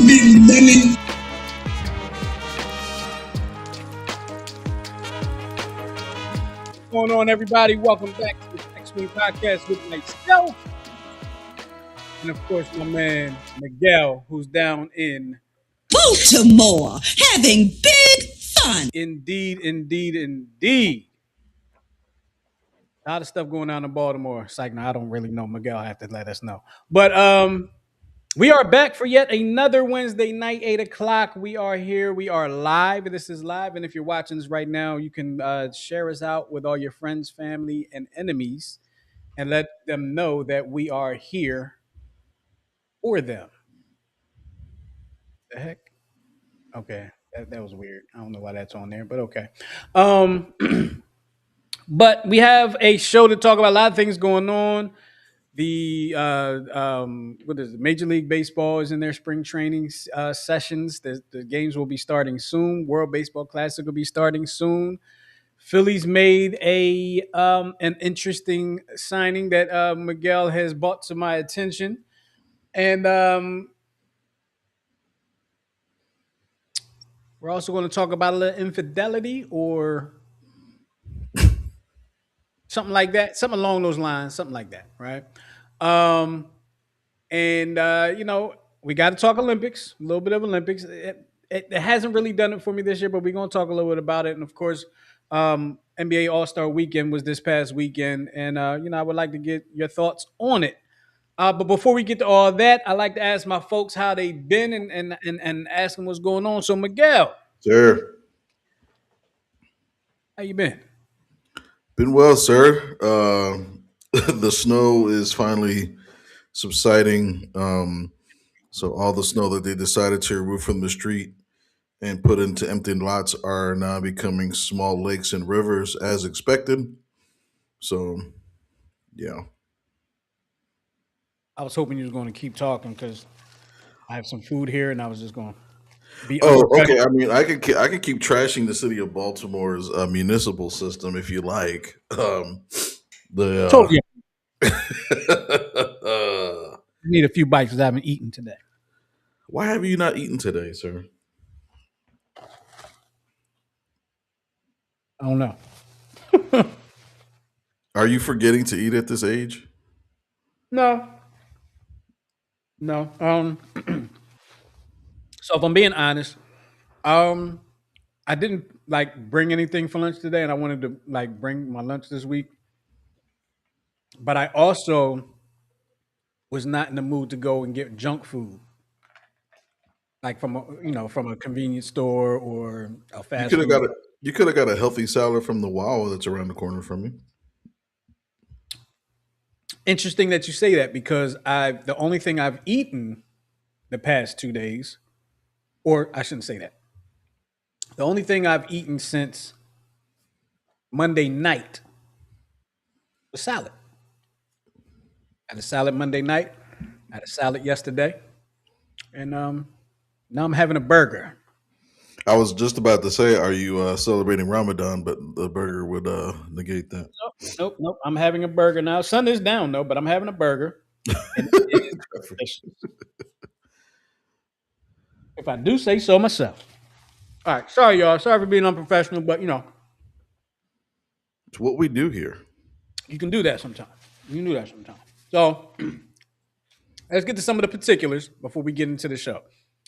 big belly. What's going on, everybody? Welcome back to the X Wing Podcast with myself, and of course, my man Miguel, who's down in Baltimore having big fun. indeed. A lot of stuff going on in Baltimore. It's like, no, I don't really know. Miguel have to let us know. But we are back for yet another Wednesday night, 8 o'clock. We are here. We are live. This is live, and if you're watching this right now, you can share us out with all your friends, family, and enemies, and let them know that we are here for them. The heck? Okay, that was weird. I don't know why that's on there, but okay. Um, but we have a show to talk about. A lot of things going on. The what is it? Major League Baseball is in their spring training sessions. The games will be starting soon. World Baseball Classic will be starting soon. Phillies made a an interesting signing that Miguel has brought to my attention, and we're also going to talk about a little infidelity or something like that, something along those lines, something like that, right? Um, and we got to talk Olympics, a little bit of Olympics. It hasn't really done it for me this year, but we're going to talk a little bit about it. And of course, NBA All Star Weekend was this past weekend, and I would like to get your thoughts on it. But before we get to all that, I like to ask my folks how they've been and ask them what's going on. So Miguel, Sir, how you been? been well, sir. The snow is finally subsiding. So all the snow that they decided to remove from the street and put into empty lots are now becoming small lakes and rivers as expected. So yeah. I was hoping you was going to keep talking because I have some food here, and I was just going to be Oh, uppercut. okay. I mean, I can keep trashing the city of Baltimore's municipal system if you like. The Totally. uh, I need a few bites because I haven't eaten today. why have you not eaten today, sir? I don't know. Are you forgetting to eat at this age? No, no. So if I'm being honest, um, I didn't like bring anything for lunch today, and I wanted to like bring my lunch this week. But I also was not in the mood to go and get junk food, like from a convenience store or a You fast could have food. got a you could have got a healthy salad from the Wawa that's around the corner from you. Interesting that you say that because I the only thing I've eaten the past 2 days, or I shouldn't say that. The only thing I've eaten since Monday night was salad. I had a salad Monday night. I had a salad yesterday, and now I'm having a burger. I was just about to say, are you celebrating Ramadan? But the burger would negate that. Nope. I'm having a burger now. Sun is down though, but I'm having a burger, and it is delicious. If I do say so myself. All right, sorry y'all. Sorry for being unprofessional, but It's what we do here. you can do that sometimes. You can do that sometimes. So let's get to some of the particulars before we get into the show,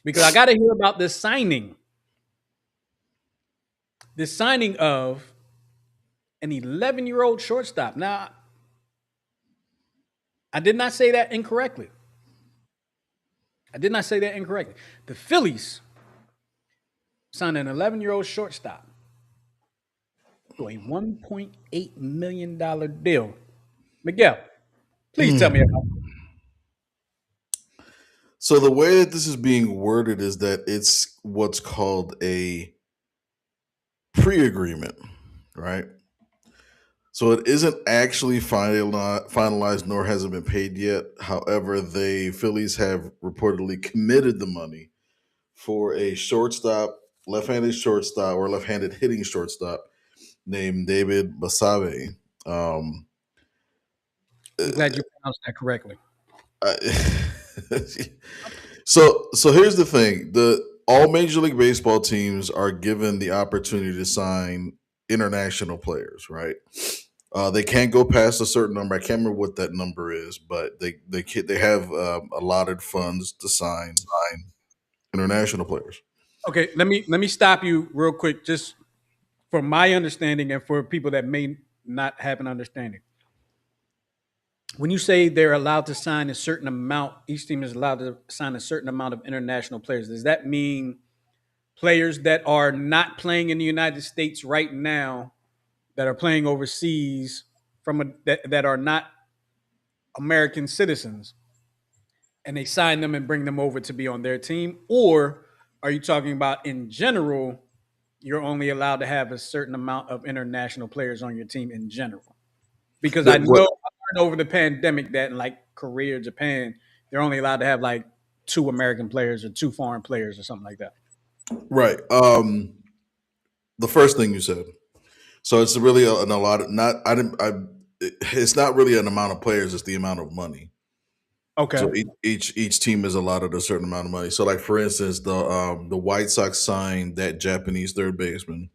because I got to hear about this signing of an 11-year-old shortstop. Now, I did not say that incorrectly. I did not say that incorrectly. The Phillies signed an 11-year-old shortstop to a $1.8 million deal. Miguel, please tell me Hmm. about it. So the way that this is being worded is that it's what's called a pre-agreement, right? So it isn't actually finalized, nor has it been paid yet. However, the Phillies have reportedly committed the money for a shortstop, left-handed shortstop or left-handed hitting shortstop named David Basabe. Um, I'm glad you pronounced that correctly. I- So here's the thing: the all Major League Baseball teams are given the opportunity to sign international players, right? They can't go past a certain number. I can't remember what that number is, but they have allotted funds to sign international players. Okay, let me stop you real quick, just from my understanding and for people that may not have an understanding. When you say they're allowed to sign a certain amount, each team is allowed to sign a certain amount of international players. Does that mean players that are not playing in the United States right now, that are playing overseas that are not American citizens, and they sign them and bring them over to be on their team? Or are you talking about in general, you're only allowed to have a certain amount of international players on your team in general? Because I The, know what I learned over the pandemic that in like Korea, Japan, they're only allowed to have like two American players or two foreign players or something like that. right? The first thing you said. So it's really an a lot. Of, not I didn't. I. It's not really an amount of players. It's the amount of money. Okay. So each team is allotted a certain amount of money. So like for instance, the White Sox signed that Japanese third baseman,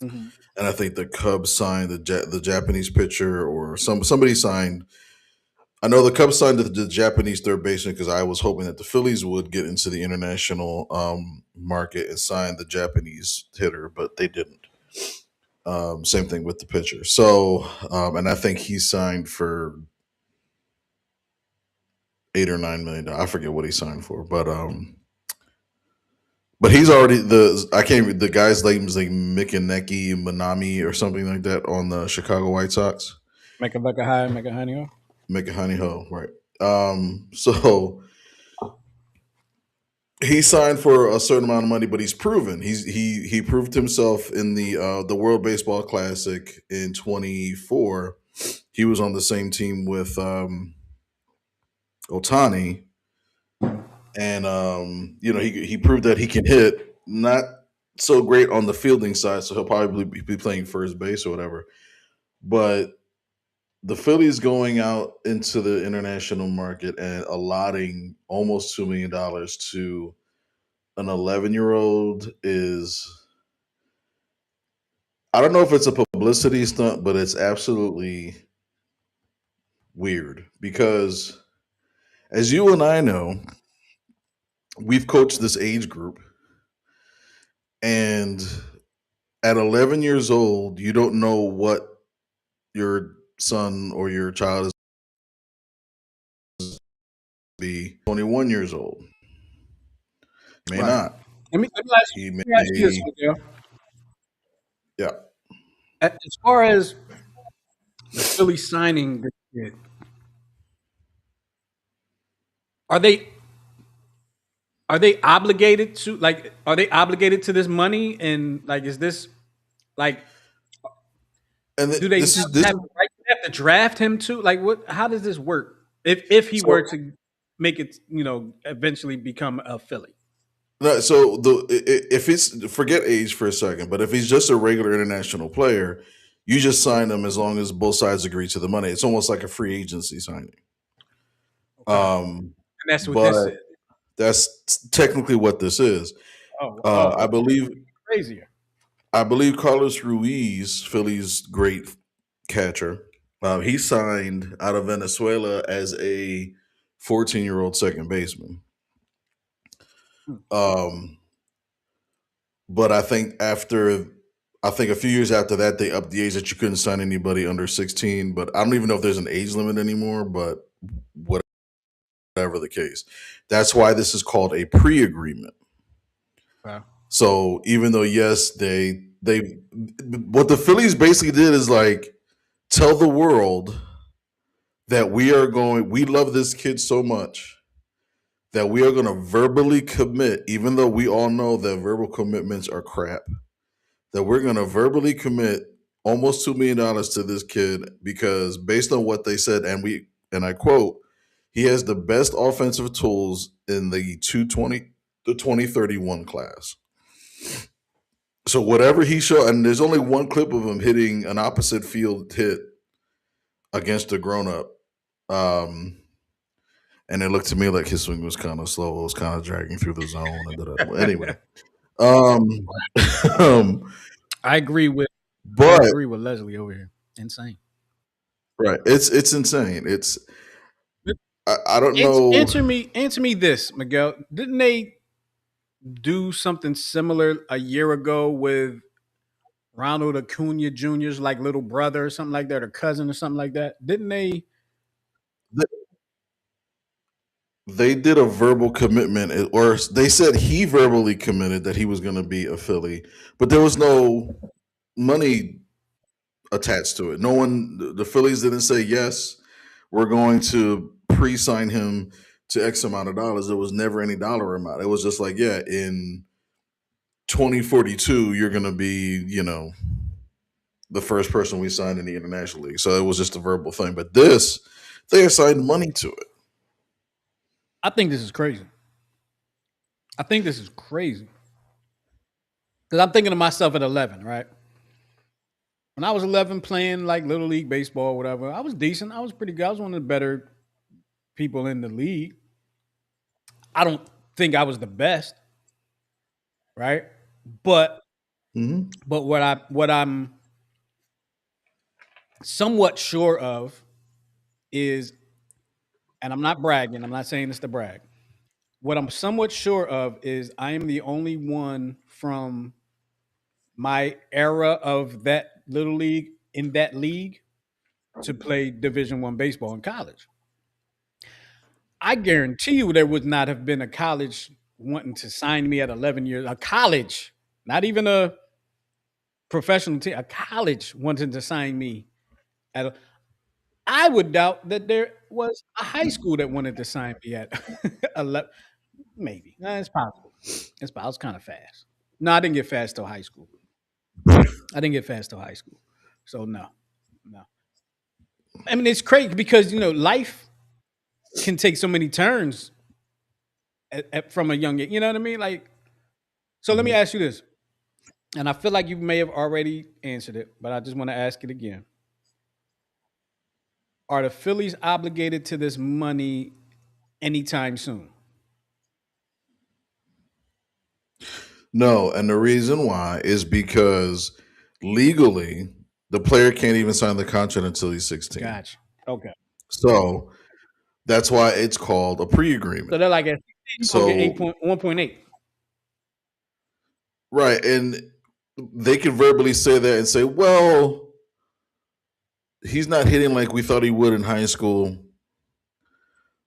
Hmm. and I think the Cubs signed the Japanese pitcher or somebody signed. I know the Cubs signed the Japanese third baseman because I was hoping that the Phillies would get into the international market and sign the Japanese hitter, but they didn't. Same thing with the pitcher. So, and I think he signed for $8 or $9 million. I forget what he signed for, but he's already the I can't the guy's name is like Mikaneki Manami or something like that on the Chicago White Sox. Make a honey. Mikahani Ho, right? So he signed for a certain amount of money, but he's proven he proved himself in the World Baseball Classic in 24. He was on the same team with Otani, and he proved that he can hit. Not so great on the fielding side, so he'll probably be playing first base or whatever. But the Phillies going out into the international market and allotting almost $2 million to an 11-year-old is, I don't know if it's a publicity stunt, but it's absolutely weird because, as you and I know, we've coached this age group, and at 11 years old, you don't know what your son or your child is be 21 years old. May Right. not. He Let me ask you this, may, Miguel. yeah. As far as the Phillies signing this kid, are they are they obligated to like are they obligated to this money, and like is this like And do they this is have the right to have to draft him too? Like what how does this work? If he were so to make it, eventually become a Philly. no, so if it's forget age for a second, but if he's just a regular international player, you just sign him as long as both sides agree to the money. It's almost like a free agency signing. Okay. And Um, that's what this but is. that's technically what this is. Oh, I okay. believe Crazier. Carlos Ruiz, Philly's great catcher, he signed out of Venezuela as a 14-year-old second baseman. Hmm. Um, but I think a few years after that, they upped the age that you couldn't sign anybody under 16. But I don't even know if there's an age limit anymore. But whatever the case, that's why this is called a pre-agreement. Wow. So even though yes, they what the Phillies basically did is like tell the world that we love this kid so much that we are going to verbally commit, even though we all know that verbal commitments are crap, that we're going to verbally commit almost $2 million to this kid because based on what they said, and I quote, he has the best offensive tools in the 2031 class. So whatever he showed, and there's only one clip of him hitting an opposite field hit against a grown up. Um, and it looked to me like his swing was kind of slow. It was kind of dragging through the zone. And anyway, um, um, I agree with I but agree with Leslie over here. Insane. right, it's insane. I don't know. Answer me this, Miguel. Didn't they do something similar a year ago with Ronald Acuna Jr.'s like little brother or something like that, or cousin or something like that? Didn't they? They did a verbal commitment, or they said he verbally committed that he was going to be a Philly, but there was no money attached to it. No one, the Phillies didn't say yes. We're going to pre-sign him to X amount of dollars. There was never any dollar amount. It was just like, yeah, in 2042, you're going to be, the first person we signed in the international league. So it was just a verbal thing. But this, they assigned money to it. I think this is crazy. I think this is crazy because I'm thinking of myself at 11, right? When I was 11 playing like little league baseball, whatever, I was decent. I was pretty good. I was one of the better people in the league. I don't think I was the best, right? But Hmm. what I'm somewhat sure of is, and I'm not bragging. I'm not saying this to brag. What I'm somewhat sure of is I am the only one from my era of that little league in that league to play Division One baseball in college. I guarantee you there would not have been a college wanting to sign me at 11 years. A college, not even a professional team, a college wanting to sign me at. I would doubt that there was a high school that wanted to sign me at 11. Maybe it's possible. It's possible. I was kind of fast. No, I didn't get fast till high school. I didn't get fast till high school. So no, no. I mean, it's crazy because life can take so many turns from a young age. You know what I mean? Like, so let me Hmm. ask you this, and I feel like you may have already answered it, but I just want to ask it again. Are the Phillies obligated to this money anytime soon? No, and the reason why is because legally the player can't even sign the contract until he's 16. Gotcha. Okay. So that's why it's called a So pre-agreement. they're like, at 16, you're gonna get So 1.8. right, and they can verbally say that and say, "Well, he's not hitting like we thought he would in high school,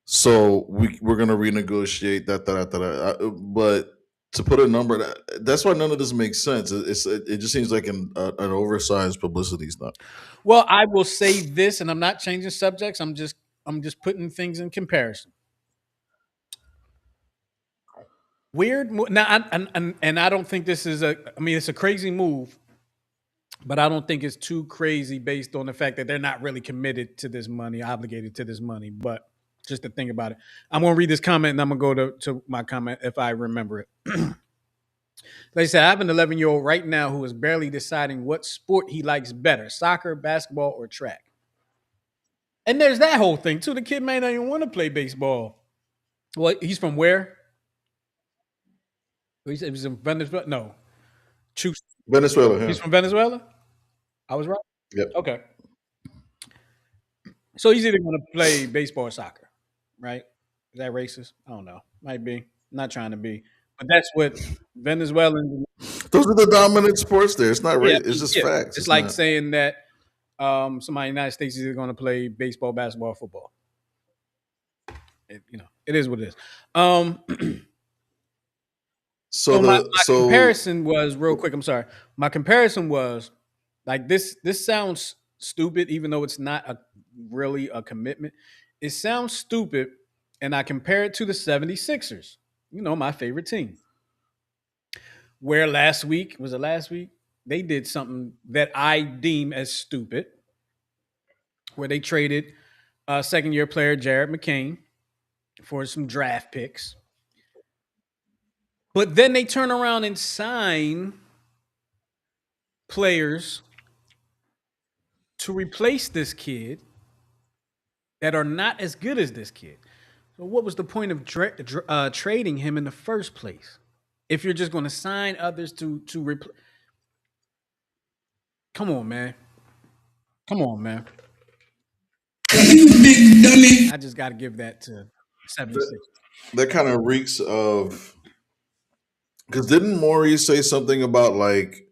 so we're gonna renegotiate that." But to put a number, that's why none of this makes sense. It just seems like an oversized publicity stunt. Well, I will say this, and I'm not changing subjects. I'm just putting things in comparison. Now, and I don't think this is a. I mean, it's a crazy move, but I don't think it's too crazy based on the fact that they're not really committed to this money, obligated to this money. But just to think about it, I'm gonna read this comment and I'm gonna go to my comment if I remember it. They said, I have an 11-year-old right now who is barely deciding what sport he likes better, soccer, basketball, or track. And there's that whole thing too. The kid may not even want to play baseball. Well, he's from where? He said he's from Venezuela. No, choose. Venezuela, yeah. He's from Venezuela. I was right. Yep. Okay, so he's either going to play baseball or soccer, right? Is that racist? I don't know. Might be. Not trying to be, but that's what Venezuelans. Those are the dominant sports there. It's not Yeah, it's just yeah. facts. It's It's like not. saying that somebody in the United States is either going to play baseball, basketball, football. It is what it is. Um, So so my, the my so comparison was real quick. I'm sorry. My comparison was like this. This sounds stupid, even though it's not really a commitment. It sounds stupid, and I compare it to the 76ers. My favorite team. Where last week was it last week? They did something that I deem as stupid, where they traded second year player Jared McCain for some draft picks. But then they turn around and sign players to replace this kid that are not as good as this kid. So what was the point of trading him in the first place? If you're just going to sign others to replace, come on, man, come on, man. You big dummy. I just got to give that to That, 76. that kind of reeks of, because didn't Maurice say something about like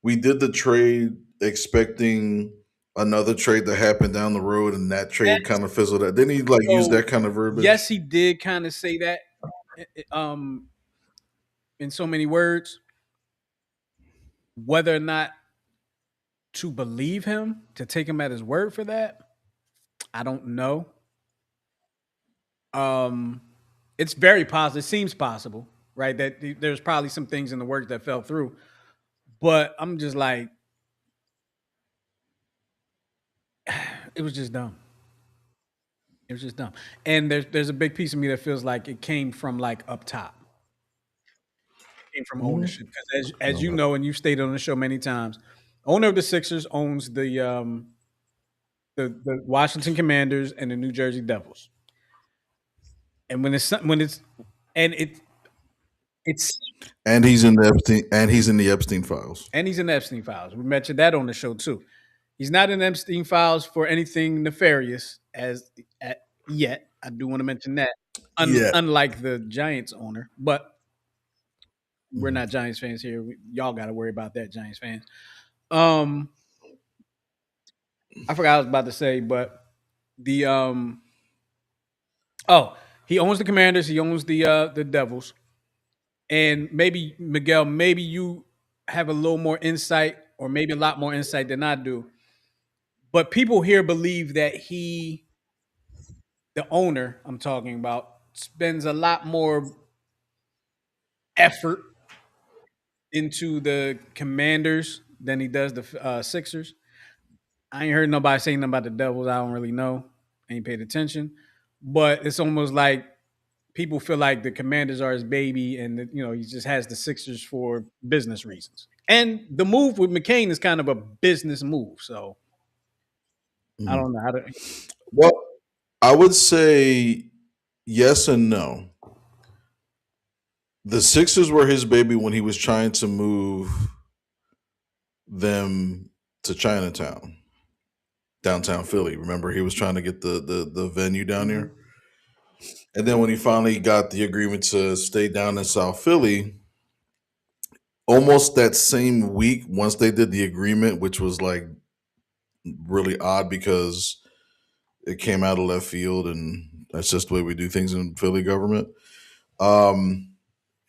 we did the trade expecting another trade to happen down the road, and that trade Yes. kind of fizzled out. Didn't he like use So that kind of yes, verbiage? he did kind of say that, in so many words. Whether or not to believe him, to take him at his word for that, I don't know. Um, it's very possible. It seems possible, right? That there's probably some things in the work that fell through, but I'm just like, it was just dumb. It was just dumb. And there's a big piece of me that feels like it came from like up top, came from Mhm. ownership. Because as you know, and you've stated on the show many times, owner of the Sixers owns the Washington Commanders and the New Jersey Devils. And when it's and it's He's in the Epstein files. and he's in the Epstein files. We mentioned that on the show too. He's not in Epstein files for anything nefarious as at, yet. I do want to mention that, Yeah. unlike the Giants owner, but we're Mhm. not Giants fans here. Y'all got to worry about that, Giants fans. Um, I forgot what I was about to say, but the oh, he owns the Commanders. He owns the Devils, and maybe Miguel, maybe you have a little more insight, or maybe a lot more insight than I do. But people here believe that the owner I'm talking about, spends a lot more effort into the Commanders than he does the Sixers. I ain't heard nobody saying nothing about the Devils. I don't really know. I ain't paid attention. But it's almost like people feel like the Commanders are his baby, and he just has the Sixers for business reasons. And the move with McCain is kind of a business move. So I Mhm. don't know how to. Well, I would say yes and no. The Sixers were his baby when he was trying to move them to Chinatown, downtown Philly. Remember, he was trying to get the venue down Mhm. there. And then when he finally got the agreement to stay down in South Philly, almost that same week, once they did the agreement, which was like really odd because it came out of left field, and that's just the way we do things in Philly government. Um,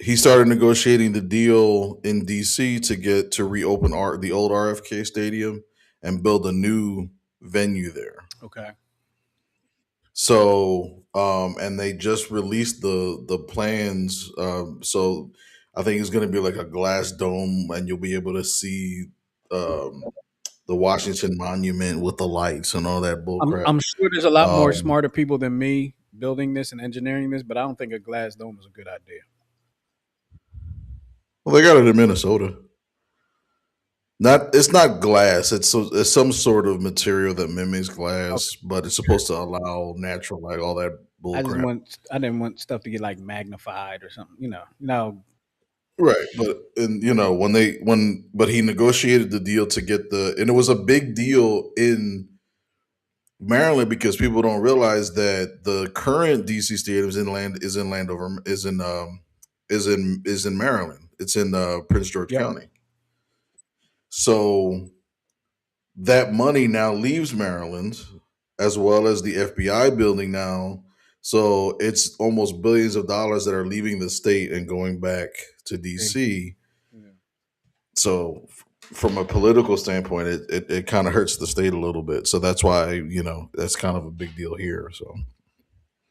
he started negotiating the deal in DC to get to reopen the old RFK Stadium and build a new venue there. Okay. So, and they just released the plans. So, I think it's going to be like a glass dome, and you'll be able to see um, the Washington Monument with the lights and all that bullcrap. I'm sure there's a lot more Um, smarter people than me building this and engineering this, but I don't think a glass dome is a good idea. well, they got it in Minnesota. Not it's not glass. It's some sort of material that mimics glass, but it's supposed to allow natural light. All that bullcrap. I didn't want stuff to get like magnified or something. No. Right, but and but he negotiated the deal to get and it was a big deal in Maryland because people don't realize that the current DC stadium is in Landover is in Maryland. It's in Prince George Yep. County. So that money now leaves Maryland as well as the FBI building now. So it's almost billions of dollars that are leaving the state and going back to DC. Yeah. So from a political standpoint, it kind of hurts the state a little bit. So that's why that's kind of a big deal here. So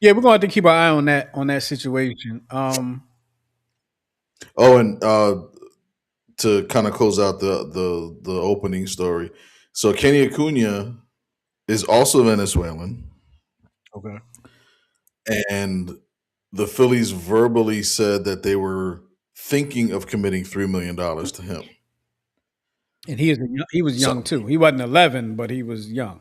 Yeah, we're going to have to keep our eye on that situation. and to kind of close out the opening story, so Kenny Acuna is also Venezuelan, Okay. and the Phillies verbally said that they were thinking of committing $3 million to him. And he was So young too. He wasn't 11, but he was young.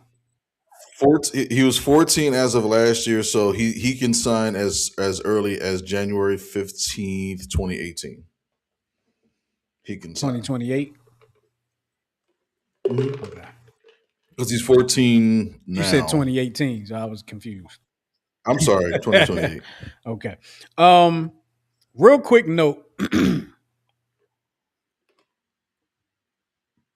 14. He was 14 as of last year, so he can sign as early as January 15th, 2018. He can sign 2028. Okay. because he's 14 now. You said 2018, so I was confused. I'm sorry, 2028. Okay. Real quick note.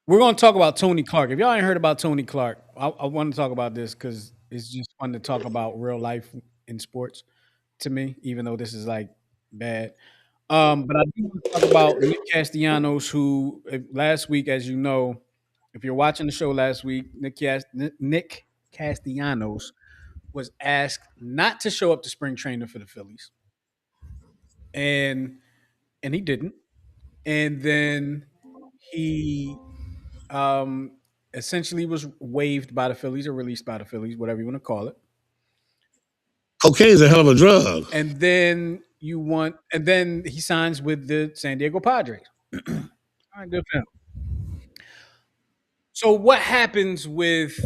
We're going to talk about Tony Clark. If y'all ain't heard about Tony Clark, I want to talk about this because it's just fun to talk about real life in sports to me, even though this is like bad. But I do want to talk about Nick Castellanos, who last week, as you know, if you're watching the show last week, Nick Castellanos was asked not to show up to spring training for the Phillies, and he didn't. And then he essentially was waived by the Phillies or released by the Phillies, whatever you want to call it. Cocaine is a hell of a drug. And then and then he signs with the San Diego Padres. All right, good for him. So what happens with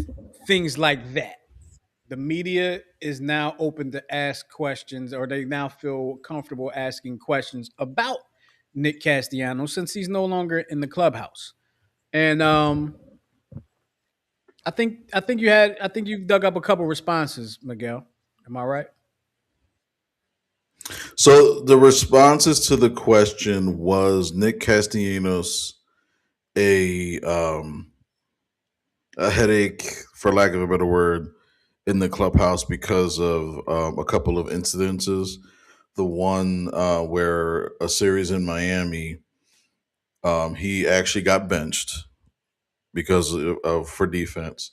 things like that? The media is now open to ask questions, or they now feel comfortable asking questions about Nick Castellanos since he's no longer in the clubhouse. And I think you dug up a couple responses, Miguel. Am I right? So the responses to the question was Nick Castellanos a headache, for lack of a better word, in the clubhouse because of a couple of incidences. The one where a series in Miami, he actually got benched because of for defense,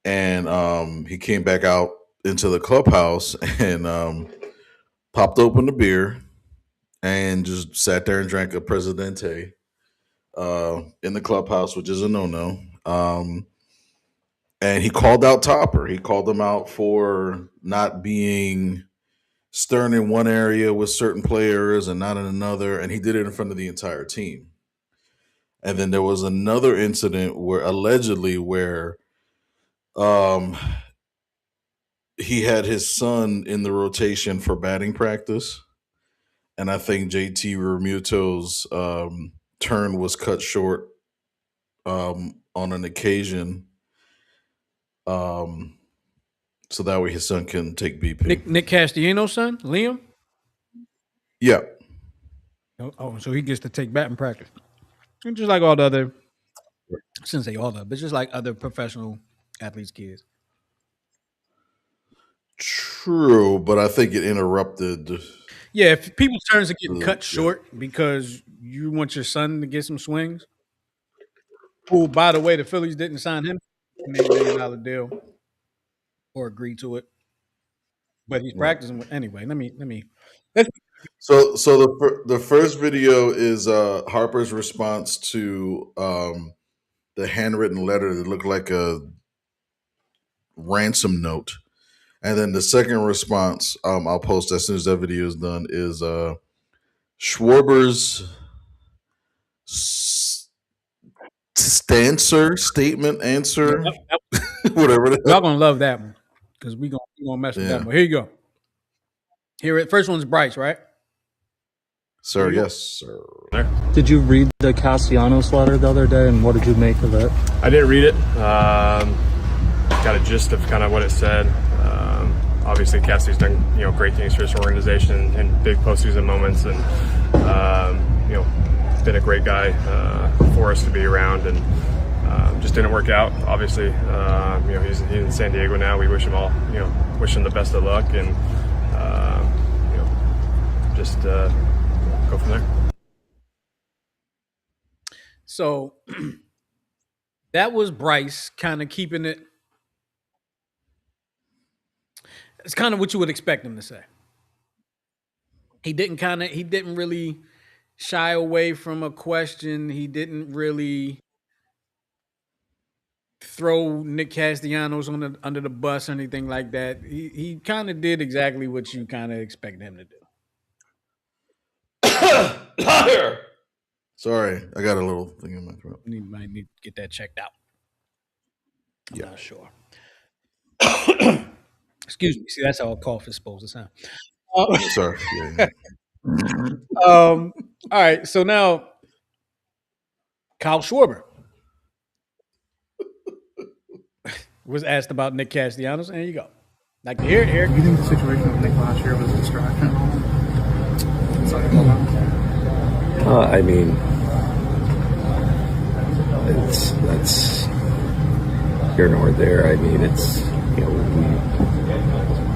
and he came back out into the clubhouse and popped open the beer and just sat there and drank a Presidente in the clubhouse, which is a no-no. And he called out Topper. He called him out for not being stern in one area with certain players and not in another, and he did it in front of the entire team. And then there was another incident where allegedly where he had his son in the rotation for batting practice, and I think JT Remuto's turn was cut short on an occasion, so that way his son can take BP. Nick Castellanos' son, Liam. Yeah. Oh, so he gets to take batting practice, and just like all the other. I shouldn't say all the, but just like other professional athletes' kids. True, but I think it interrupted. Yeah, if people's turns are getting cut short because you want your son to get some swings. Who, by the way, the Phillies didn't sign him an $8 million deal or agree to it, but he's practicing with anyway. Let me. So the first video is Harper's response to the handwritten letter that looked like a ransom note. And then the second response, I'll post as soon as that video is done, is Schwarber's statement answer, whatever. Y'all gonna love that one because we gonna mess with that one. Here you go. First one's Bryce, right? Sir, yes, sir. Did you read the Castellanos letter the other day, and what did you make of it? I didn't read it. Got a gist of kind of what it said. Obviously, Cassie's done great things for this organization in big postseason moments, and been a great guy for us to be around, and just didn't work out. Obviously, he's in San Diego now. We wish him the best of luck, and just go from there. So that was Bryce kind of keeping it. It's kind of what you would expect him to say. He didn't really shy away from a question. He didn't really throw Nick Castellanos under the bus or anything like that. He kind of did exactly what you kind of expected him to do. Liar. Sorry, I got a little thing in my throat. Might need to get that checked out. I'm not sure. Excuse me. See, that's how a cough is supposed to sound. Sorry. Yeah. All right. So now, Kyle Schwarber was asked about Nick Castellanos, and there you go. Like to hear it, Eric. Do you think the situation with Nick last year was a distraction? Sorry about that. I mean, that's here nor there. I mean, it's we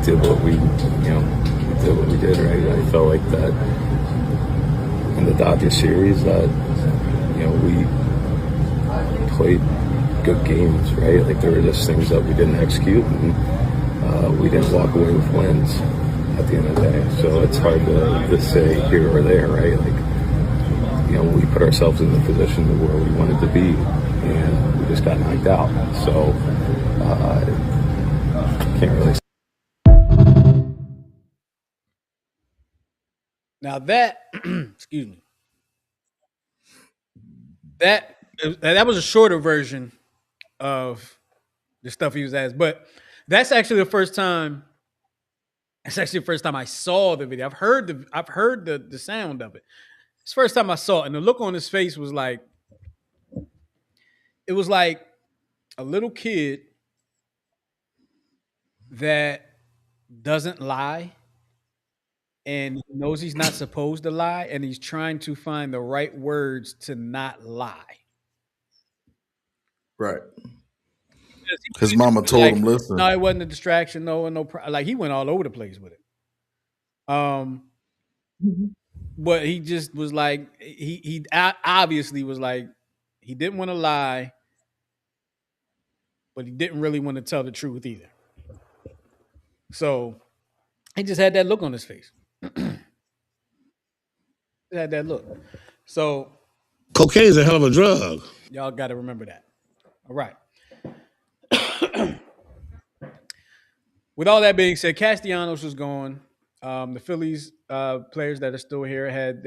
did what we did what we did, right? I felt like that in the Dodgers series that we played good games, right? Like there were just things that we didn't execute, and we didn't walk away with wins at the end of the day. So it's hard to say here or there, right? Like we put ourselves in the position where we wanted to be, and we just got knocked out. So can't really. Now that, excuse me, that was a shorter version of the stuff he was asked, but that's actually the first time. It's actually the first time I saw the video. I've heard the sound of it. It's the first time I saw it, and the look on his face was like, it was like a little kid that doesn't lie and knows he's not supposed to lie, and he's trying to find the right words to not lie. Right. His mama told him, "Listen." No, it wasn't a distraction. Like he went all over the place with it. But he just was like he obviously was like he didn't want to lie, but he didn't really want to tell the truth either. So he just had that look on his face. He had that look. So Cocaine's a hell of a drug. y'all got to remember that. All right. With all that being said, Castellanos was gone. The Phillies players that are still here had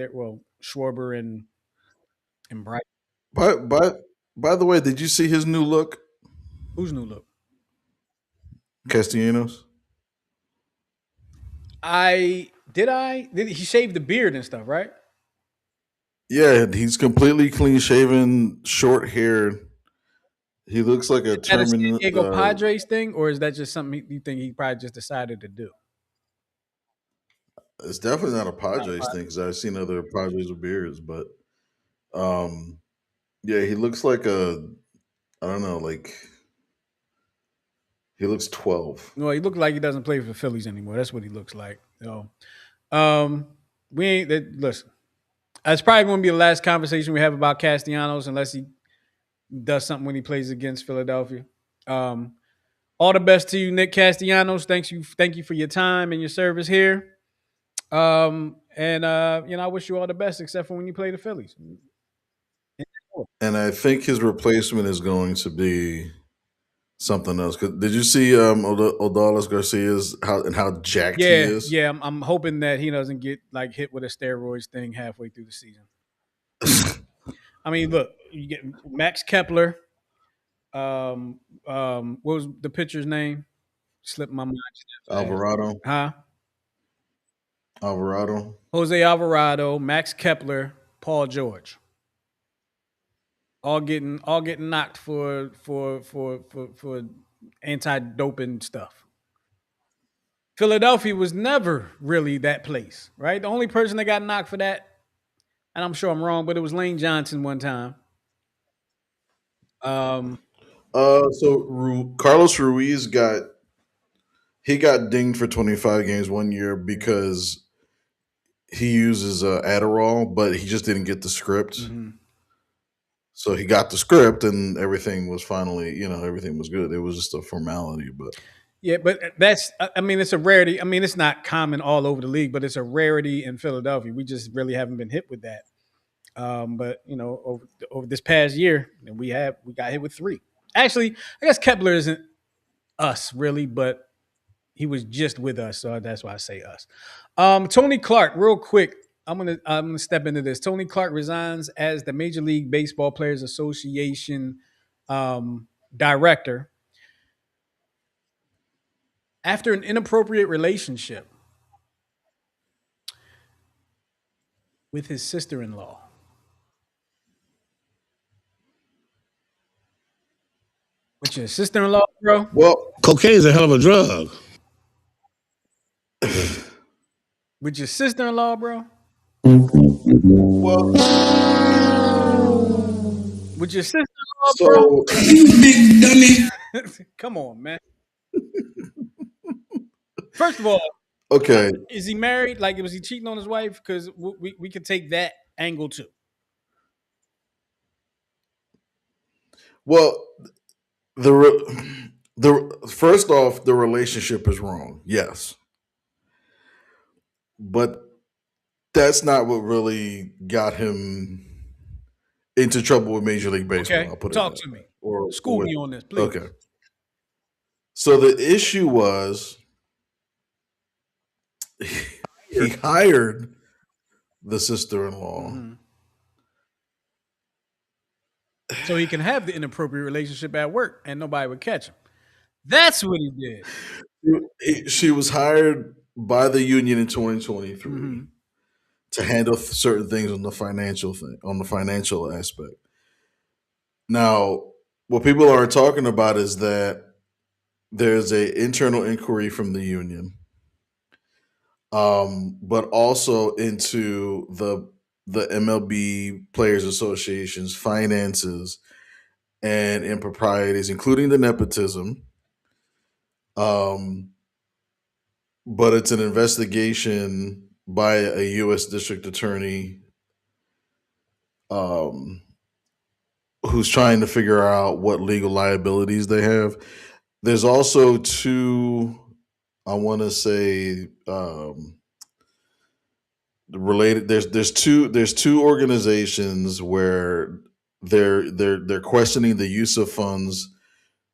Schwarber and Bright. By the way, did you see his new look, Who's new look? Castellanos? Did he shave the beard and stuff, right? Yeah, he's completely clean shaven, short hair. He looks like a Is that a San Terminator. Diego Padres thing, or is that just something you think he probably just decided to do? It's definitely not a Padres thing because I've seen other Padres with beards, but yeah, he looks like I don't know, like he looks 12. Well, he looks like he doesn't play for the Phillies anymore. That's what he looks like. So, we ain't listen. It's probably going to be the last conversation we have about Castellanos, unless he does something when he plays against Philadelphia. All the best to you, Nick Castellanos. Thank you for your time and your service here. I wish you all the best, except for when you play the Phillies. And I think his replacement is going to be something else. Did you see Odalis Garcia's how jacked he is? Yeah. I'm hoping that he doesn't get like hit with a steroids thing halfway through the season. I mean, look, you get Max Kepler. What was the pitcher's name? Slipped my mind. Alvarado. Huh? Alvarado. Jose Alvarado, Max Kepler, Paul George. All getting knocked for anti-doping stuff. Philadelphia was never really that place, right? The only person that got knocked for that, and I'm sure I'm wrong, but it was Lane Johnson one time. So Carlos Ruiz got dinged for 25 games one year because he uses Adderall, but he just didn't get the script. Mm-hmm. So he got the script, and everything was finally, everything was good. It was just a formality, but yeah, but it's a rarity. I mean, it's not common all over the league, but it's a rarity in Philadelphia. We just really haven't been hit with that. But over this past year, we got hit with 3. Actually, I guess Kepler isn't us really, but he was just with us, so that's why I say us. Tony Clark, real quick. I'm gonna step into this. Tony Clark resigns as the Major League Baseball Players Association director. after an inappropriate relationship with his sister-in-law. With your sister-in-law, bro? Well, Cocaine is a hell of a drug. With your sister-in-law, bro? well, With your sister-in-law, so bro? Come on, man. First of all, okay. is he married? Like, was he cheating on his wife? Because we could take that angle too. Well, the first off, the relationship is wrong. Yes, but that's not what really got him into trouble with Major League Baseball. Okay, I'll put talk it that to way. me. Or School with- me on this, please. Okay. So the issue was he hired the sister-in-law. Mhm. So he can have the inappropriate relationship at work and nobody would catch him. That's what he did. She was hired by the union in 2023 Mhm. to handle certain things on the financial aspect. Now, what people aren't talking about is that there's a internal inquiry from the union, but also into the MLB Players Association's finances and improprieties, including the nepotism. But it's an investigation by a U.S. district attorney who's trying to figure out what legal liabilities they have. There's also two, I want to say, related. There's two organizations where they're questioning the use of funds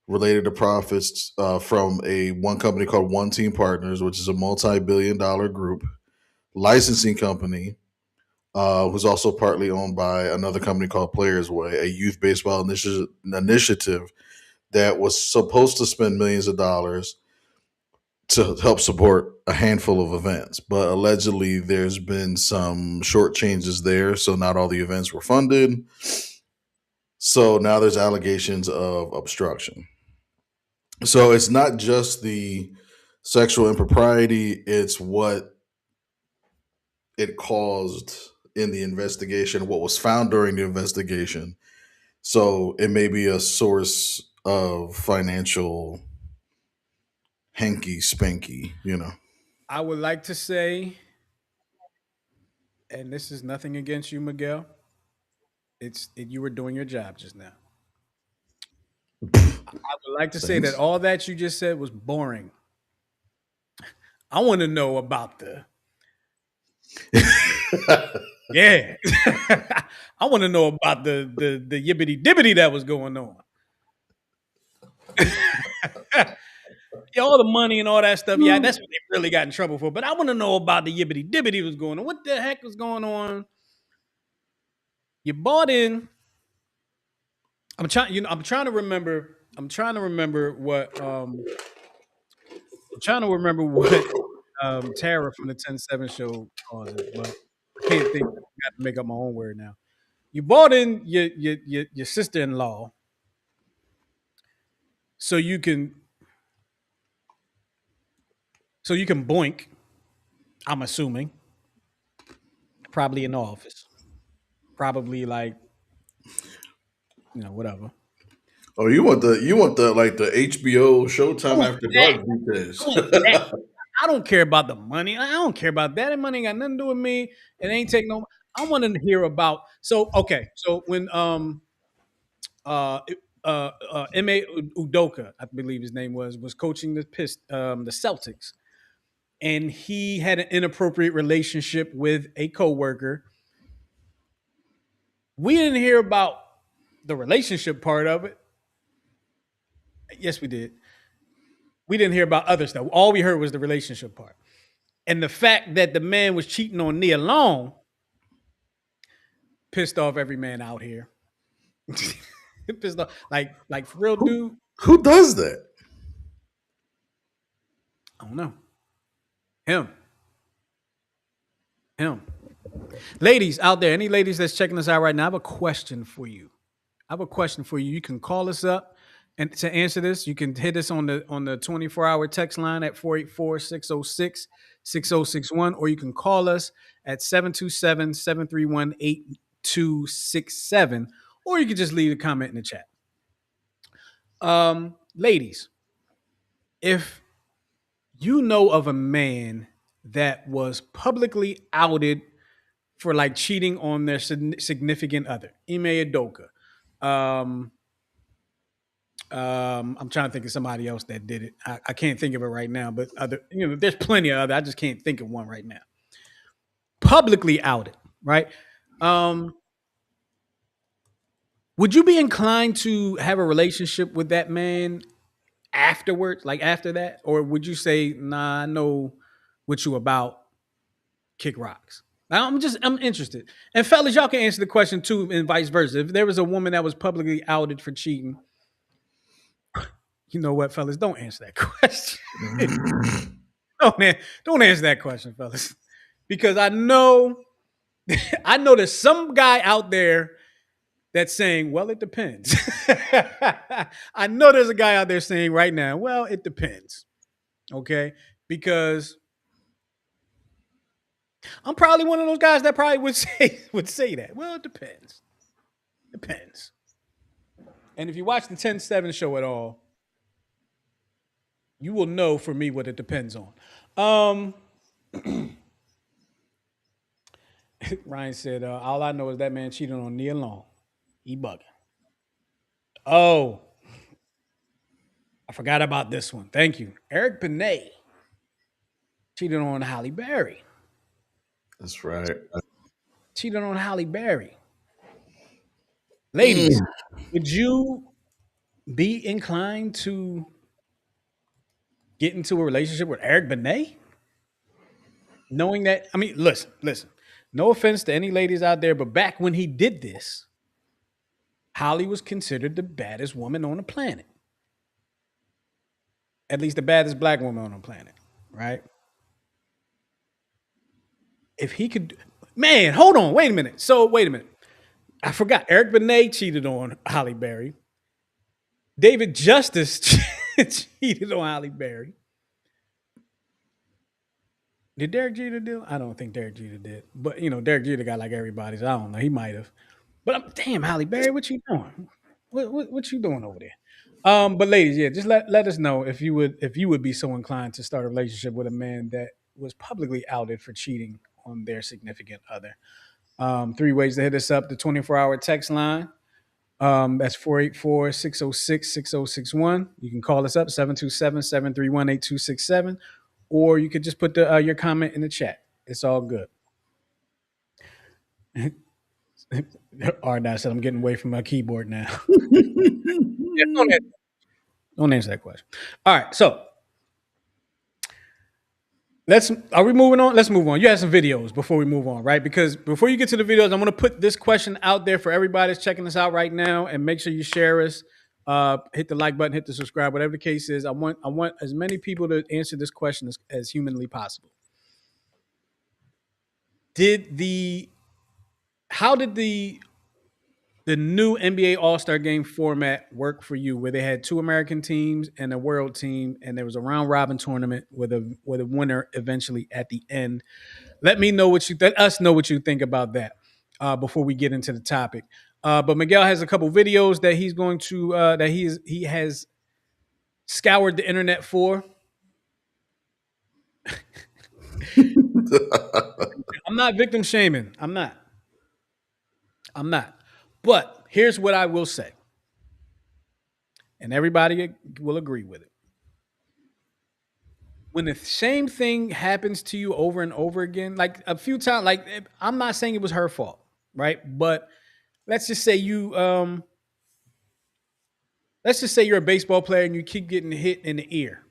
related to profits from one company called One Team Partners, which is a multi-billion-dollar group licensing company, who's also partly owned by another company called Players Way, a youth baseball initiative that was supposed to spend millions of dollars to help support a handful of events. But allegedly, there's been some short changes there, so not all the events were funded. So now there's allegations of obstruction. So it's not just the sexual impropriety, it's what it caused in the investigation, what was found during the investigation. So it may be a source of financial hanky spanky, I would like to say, and this is nothing against you, Miguel. You were doing your job just now. I would like to say that Thanks. all that you just said was boring. I want to know about the yeah. I want to know about the yibbity dibbity that was going on. Yeah, all the money and all that stuff. Yeah, that's what they really got in trouble for. But I want to know about the yibbity dibbity was going on. What the heck was going on? You bought in. I'm trying to remember. I'm trying to remember what Tara from the 10-7 show calls it, but I can't think. I got to make up my own word now. You bought in your sister-in-law so you can boink. I'm assuming probably in the office, probably like whatever. Oh, you want the like the HBO Showtime After Dark details. I don't care about the money. I don't care about that. That money ain't got nothing to do with me. It ain't take no. I want to hear about. So when M.A. Udoka, I believe his name was coaching the Celtics, and he had an inappropriate relationship with a coworker. We didn't hear about the relationship part of it. Yes, we did. We didn't hear about other stuff. All we heard was the relationship part. And the fact that the man was cheating on Nia Long pissed off every man out here. Pissed off. Like for real, dude. Who does that? I don't know. Him. Ladies out there, any ladies that's checking us out right now, I have a question for you. You can call us up and to answer this, you can hit us on the 24-hour text line at 484-606-6061, or you can call us at 727-731-8267, or you can just leave a comment in the chat. Ladies, if you know of a man that was publicly outed for like cheating on their significant other, Ime Udoka. I'm trying to think of somebody else that did it. I can't think of it right now, but there's plenty of other. I just can't think of one right now. Publicly outed, right? Would you be inclined to have a relationship with that man afterwards, like after that, or would you say, "Nah, I know what you about. Kick rocks." I'm interested. And fellas, y'all can answer the question too, and vice versa. If there was a woman that was publicly outed for cheating, you know what, fellas? Don't answer that question. Oh man, don't answer that question, fellas, because I know there's some guy out there that's saying, "Well, it depends." I know there's a guy out there saying right now, "Well, it depends." Okay, because I'm probably one of those guys that probably would say that. Well, it depends. Depends. And if you watch the 10-7 show at all, you will know for me what it depends on. Ryan said, all I know is that man cheated on Nia Long. He bugging. Oh, I forgot about this one. Thank you. Eric Benet cheated on Halle Berry. That's right. Cheated on Halle Berry. Ladies, would you be inclined to get into a relationship with Eric Benet? Knowing that, I mean, listen. No offense to any ladies out there, but back when he did this, Halle was considered the baddest woman on the planet. At least the baddest black woman on the planet, right? If he could, man, hold on, wait a minute. I forgot. Eric Benet cheated on Halle Berry. David Justice cheated on Halle Berry. Did Derek Jeter do? I don't think Derek Jeter did. But Derek Jeter got like everybody's. I don't know. He might have. But damn, Halle Berry, what you doing? What you doing over there? But ladies, yeah, just let us know if you would be so inclined to start a relationship with a man that was publicly outed for cheating on their significant other. 3 ways to hit us up: the 24-hour text line. That's 484-606-6061. You can call us up 727-731-8267, or you could just put your comment in the chat. It's all good. Arnott said, "I'm getting away from my keyboard now." Yeah, don't answer that question. All right, so are we moving on? Let's move on. You had some videos before we move on, right? Because before you get to the videos, I'm going to put this question out there for everybody that's checking us out right now, and make sure you share us. Hit the like button, hit the subscribe, whatever the case is. I want as many people to answer this question as humanly possible. How did the new NBA All-Star Game format work for you, where they had 2 American teams and a world team, and there was a round robin tournament with a winner eventually at the end? Let us know what you think about that before we get into the topic. But Miguel has a couple videos that he's going to that he has scoured the internet for. I'm not victim shaming. I'm not. But here's what I will say, and everybody will agree with it. When the same thing happens to you over and over again, like a few times, like I'm not saying it was her fault, right? But let's just say you're a baseball player and you keep getting hit in the ear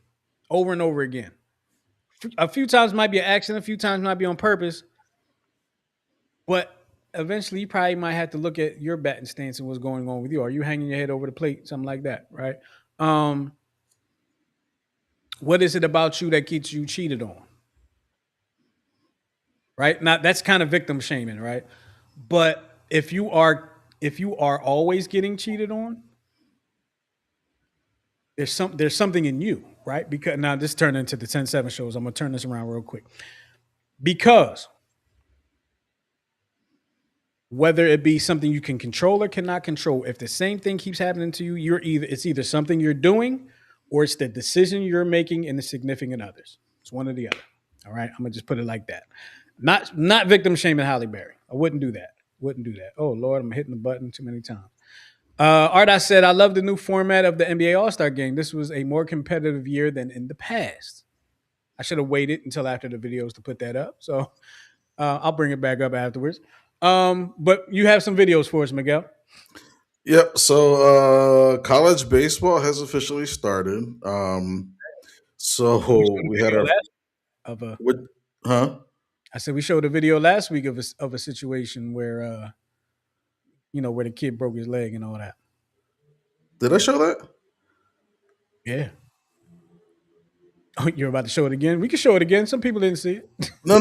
over and over again. A few times might be an accident, a few times might be on purpose, but eventually you probably might have to look at your batting stance and what's going on with you. Are you hanging your head over the plate? Something like that, right? What is it about you that gets you cheated on? Right? Now that's kind of victim shaming, right? But if you are always getting cheated on, there's something in you, right? Because now this turned into the 10-7 shows. I'm gonna turn this around real quick. Because whether it be something you can control or cannot control, if the same thing keeps happening to you, it's either something you're doing or it's the decision you're making in the significant others. It's one or the other. All right. I'm gonna just put it like that. Not victim shaming Halle Berry. I wouldn't do that. Wouldn't do that. Oh Lord, I'm hitting the button too many times. Art, I said I love the new format of the NBA All-Star game. This was a more competitive year than in the past. I should have waited until after the videos to put that up. So I'll bring it back up afterwards. But you have some videos for us, Miguel. Yep. So college baseball has officially started. So we had our Of a, what? Huh? I said we showed a video last week of a situation where where the kid broke his leg and all that. Did I show that? Yeah. Oh, you're about to show it again? We can show it again. Some people didn't see it. No.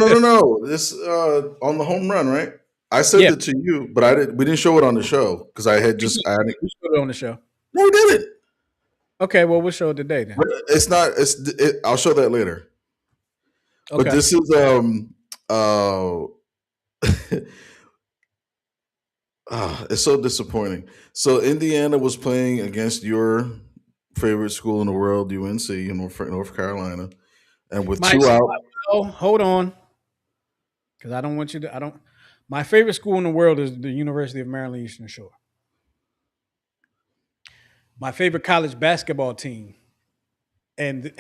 This on the home run, right? I sent Yeah. it to you, but we didn't show it on the show because I had just I hadn't. We showed it on the show. No, we didn't. Okay, well we'll show it today then. But it's not. I'll show that later. Okay. But this is it's so disappointing. So Indiana was playing against your favorite school in the world, UNC, in North Carolina, and with Mike, two out. oh, hold on. Because I don't want you to my favorite school in the world is the University of Maryland Eastern Shore. My favorite college basketball team and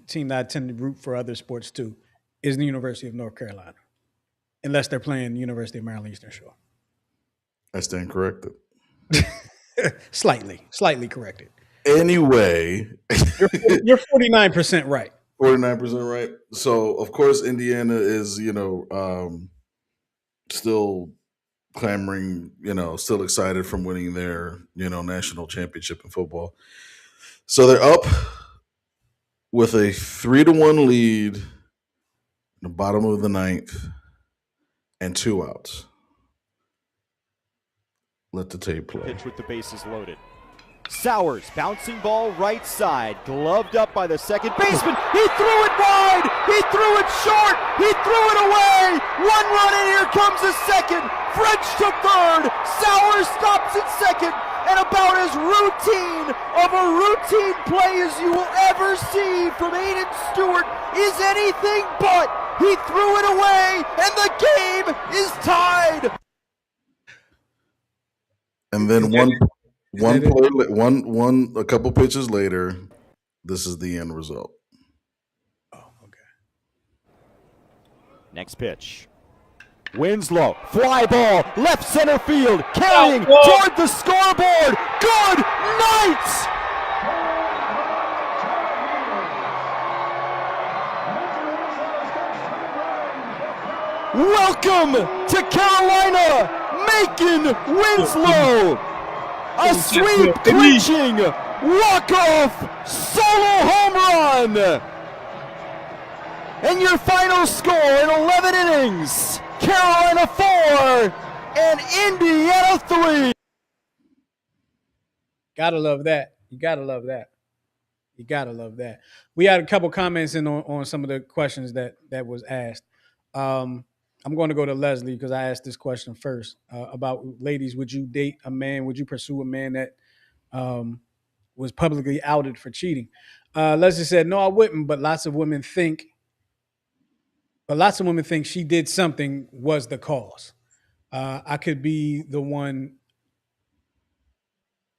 team that I tend to root for other sports too is the University of North Carolina. Unless they're playing University of Maryland Eastern Shore. I stand corrected. Slightly corrected. Anyway, You're 49% right. 49% right. So of course Indiana is, still clamoring, still excited from winning their, national championship in football. So they're up with a 3-1 lead in the bottom of the ninth and two outs. Let the tape play. Pitch with the bases loaded. Sowers, bouncing ball right side, gloved up by the second baseman. He threw it wide. He threw it short. He threw it away. One run in. Here comes a second. French to third. Sowers stops at second. And about as routine of a routine play as you will ever see from Aiden Stewart is anything but. He threw it away, and the game is tied. And then a couple pitches later, this is the end result. Oh, okay. Next pitch. Winslow, fly ball, left center field, carrying toward the scoreboard. Good night! Welcome to Carolina, Macon Winslow. A sweep clinching walk-off solo home run. And your final score in 11 innings, Carolina 4 and Indiana 3. Gotta love that. You gotta love that. You gotta love that. We had a couple comments in on some of the questions that was asked. I'm going to go to Leslie because I asked this question first about ladies. Would you date a man? Would you pursue a man that was publicly outed for cheating? Leslie said, no, I wouldn't, but lots of women think she did something was the cause. I could be the one.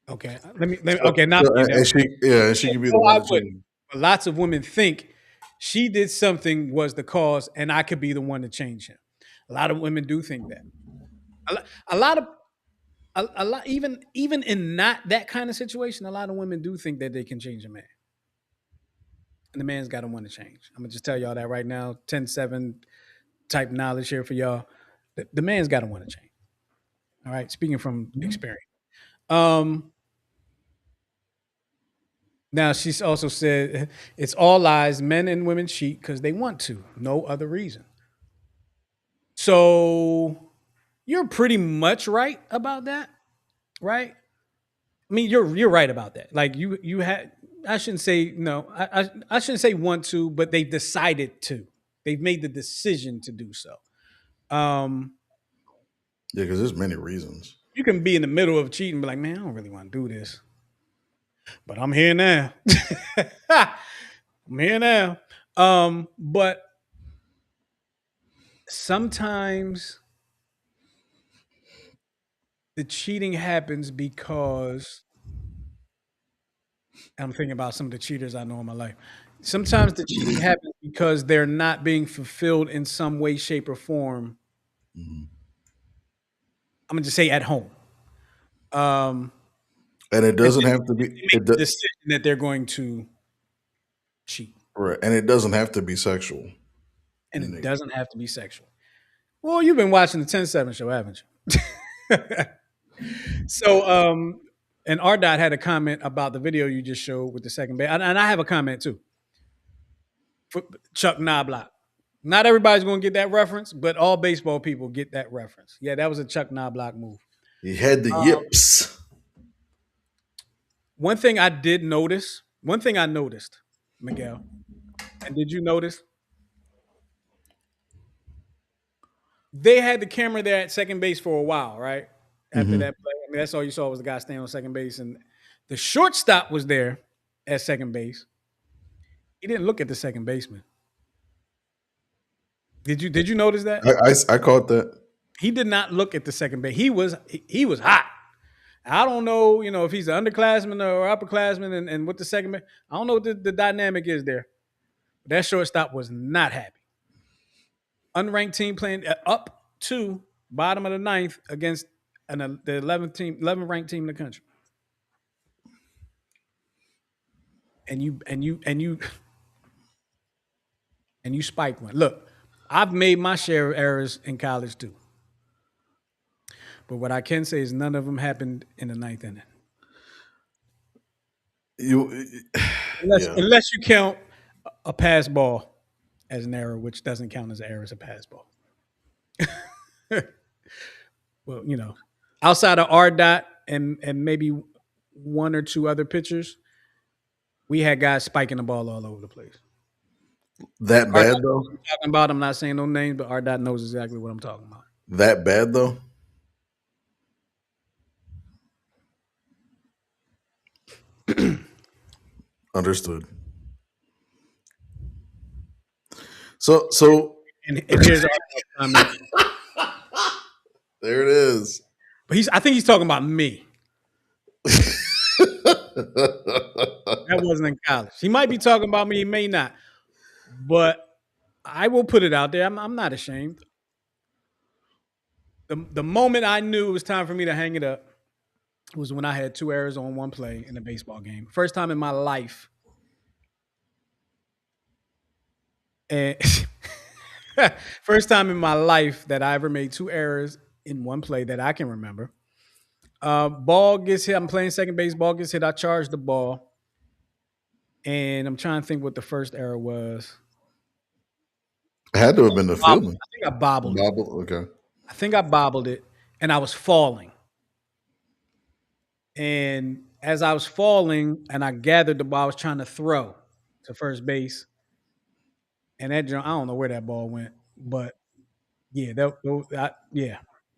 Okay, okay, now she could be the one. But lots of women think she did something was the cause, and I could be the one to change him. A lot of women do think that. A lot, even in not that kind of situation, a lot of women do think that they can change a man. And the man's got to want to change. I'm going to just tell y'all that right now, 10-7 type knowledge here for y'all. The man's got to want to change. All right, speaking from experience. Now she's also said it's all lies. Men and women cheat because they want to, no other reason. So you're pretty much right about that, right? I mean, you're right about that. Like you had. I shouldn't say no. I shouldn't say want to, but they decided to. They've made the decision to do so. Um, Yeah, because there's many reasons. you can be in the middle of cheating, and be like, man, I don't really want to do this, but I'm here now. I'm here now. But sometimes the cheating happens because I'm thinking about some of the cheaters I know in my life. Sometimes the cheating happens because they're not being fulfilled in some way, shape, or form. Mhm. I'm gonna just say at home. Um, And it doesn't have to they be make the decision that they're going to cheat, right, and it doesn't have to be sexual. and in it nature. doesn't have to be sexual. Well, you've been watching the 10-7 show, haven't you? So, and R Dot had a comment about the video you just showed with the second base, and I have a comment too. For Chuck Knobloch. Not everybody's going to get that reference, but all baseball people get that reference. Yeah, that was a Chuck Knobloch move. He had the yips. One thing I noticed, Miguel, and did you notice? They had the camera there at second base for a while, right? After that play. I mean, that's all you saw was the guy standing on second base, and the shortstop was there at second base. He didn't look at the second baseman. Did you notice that? I caught that. He did not look at the second base. He was hot. I don't know, if he's an underclassman or upperclassman and what the second base. I don't know what the dynamic is there. But that shortstop was not happy. Unranked team playing up to bottom of the ninth against the 11th ranked team in the country. And you spike one. Look, I've made my share of errors in college too. But what I can say is none of them happened in the ninth inning. Unless you count a pass ball as an error, which doesn't count as an error as a pass ball. Well, outside of R Dot and maybe one or two other pitchers, we had guys spiking the ball all over the place. That bad though? I'm talking about, I'm not saying no names, but R Dot knows exactly what I'm talking about. That bad though? Understood. So And here's our comment. there it is. But I think he's talking about me. That wasn't in college. He might be talking about me, he may not. But I will put it out there. I'm not ashamed. The moment I knew it was time for me to hang it up was when I had 2 errors on one play in a baseball game. First time in my life. And first time in my life that I ever made 2 errors in one play that I can remember. Ball gets hit. I'm playing second base. Ball gets hit. I charge the ball. And I'm trying to think what the first error was. It had to have been the fielding. I think I bobbled it. Okay. I think I bobbled it, and I was falling. And as I was falling, and I gathered the ball, I was trying to throw to first base. And I don't know where that ball went, but yeah, that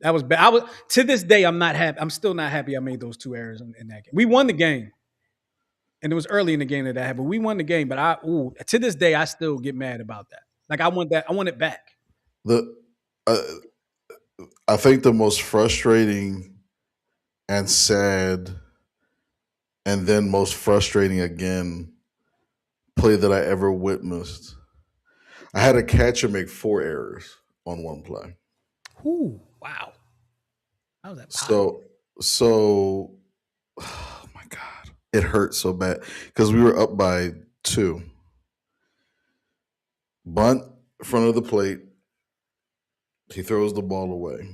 was bad. To this day, I'm not happy. I'm still not happy I made those 2 errors in that game. We won the game, and it was early in the game that happened. We won the game, but to this day, I still get mad about that. Like I want it back. I think the most frustrating and sad, and then most frustrating again, play that I ever witnessed. I had a catcher make 4 errors on one play. Ooh, wow. How was that possible? So, oh my God, it hurt so bad because we were up by 2. Bunt in front of the plate. He throws the ball away.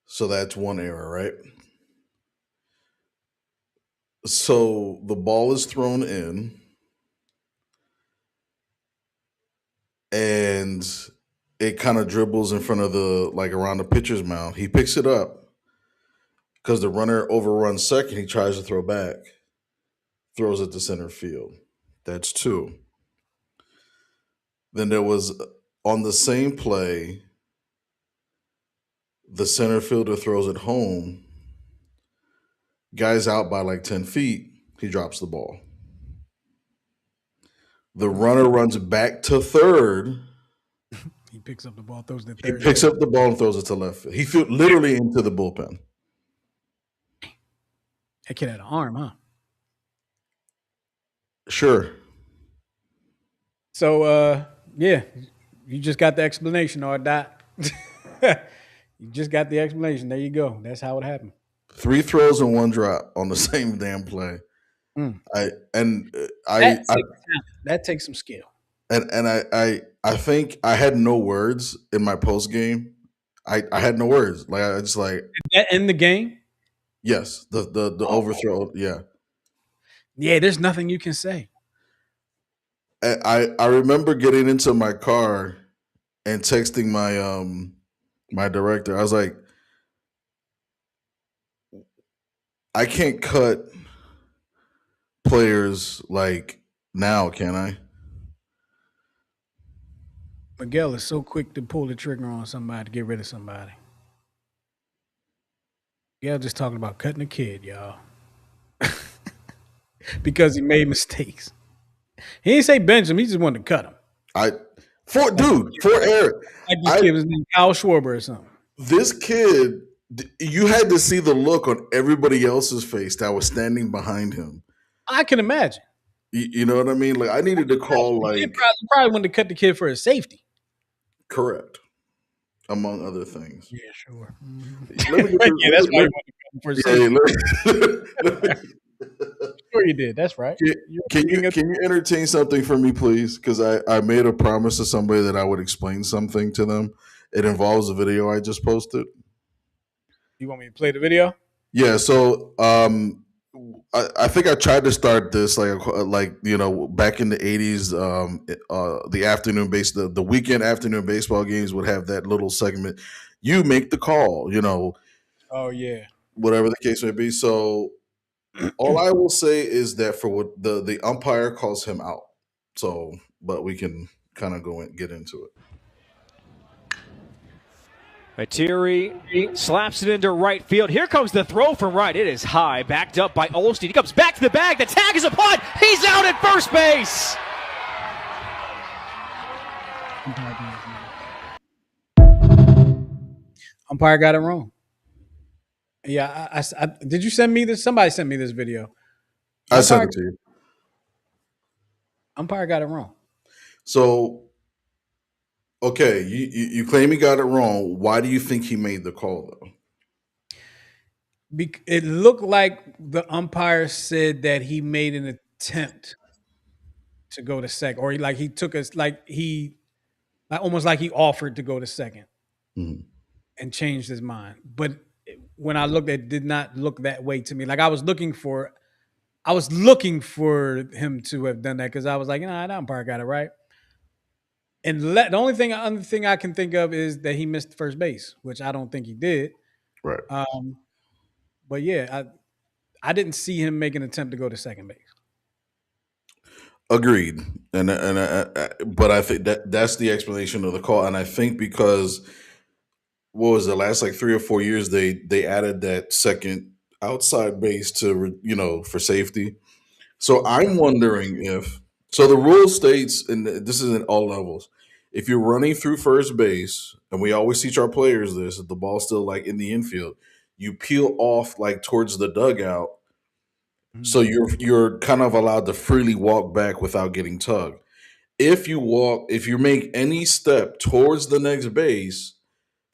So that's 1 error, right? So the ball is thrown in, and it kind of dribbles in front of around the pitcher's mound. He picks it up because the runner overruns second. He tries to throw back, throws it to center field. That's two. Then there was on the same play, the center fielder throws it home. Guy's out by like 10 feet. He drops the ball. The runner runs back to third. He picks up the ball, throws it to He third. picks up the ball and throws it to left field. He flew literally into the bullpen. That kid had an arm, huh? Sure. So, yeah, you just got the explanation, or Dot. You just got the explanation. There you go. That's how it happened. 3 throws and 1 drop on the same damn play. Mm. That takes some skill. I think I had no words in my post game. I had no words. Like I just like Did that end the game? yes, the overthrow. Yeah. Yeah, there's nothing you can say. I remember getting into my car and texting my director. I was like, I can't cut players like now, can I? Miguel is so quick to pull the trigger on somebody to get rid of somebody. Miguel just talking about cutting a kid, y'all. Because he made mistakes. He didn't say bench him, he just wanted to cut him. For Eric. Like this kid was named Kyle Schwarber or something. This kid, you had to see the look on everybody else's face that was standing behind him. I can imagine. You know what I mean? Like I needed to call He probably wanted to cut the kid for his safety. correct, among other things. Yeah, sure. Let me get this- Yeah, that's why he wanted to cut him for his safety. let me- Sure you did. That's right. Can you entertain something for me, please? Because I made a promise to somebody that I would explain something to them. It involves a video I just posted. You want me to play the video? Yeah, so I think I tried to start this like you know back in the 80s. The afternoon the weekend afternoon baseball games would have that little segment. You make the call, you know, Oh yeah. whatever the case may be. So all I will say is that for what the umpire calls him out. So, but we can kind of go and get into it. Materi slaps it into right field. Here comes the throw from right. It is high, backed up by Olstein. He comes back to the bag. The tag is applied. He's out at first base. Umpire got it wrong. Yeah, I did you send me this? Somebody sent me this video. I sent it to you. Umpire got it wrong. So, okay, you claim he got it wrong. Why do you think he made the call though? It looked like the umpire said that he made an attempt to go to second, or he took us almost like he offered to go to second Mhm. and changed his mind. But when I looked, it did not look that way to me. Like I was looking for him to have done that because I was like, that umpire got it right. And the other thing I can think of is that he missed first base, which I don't think he did. Right. But yeah, I didn't see him make an attempt to go to second base. Agreed, but I think that's the explanation of the call, and I think because what was the last like 3 or 4 years they added that second outside base to for safety. So I'm wondering if the rule states, and this is at all levels, if you're running through first base, and we always teach our players this, if the ball's still like in the infield, you peel off like towards the dugout. So you're kind of allowed to freely walk back without getting tugged. If you make any step towards the next base,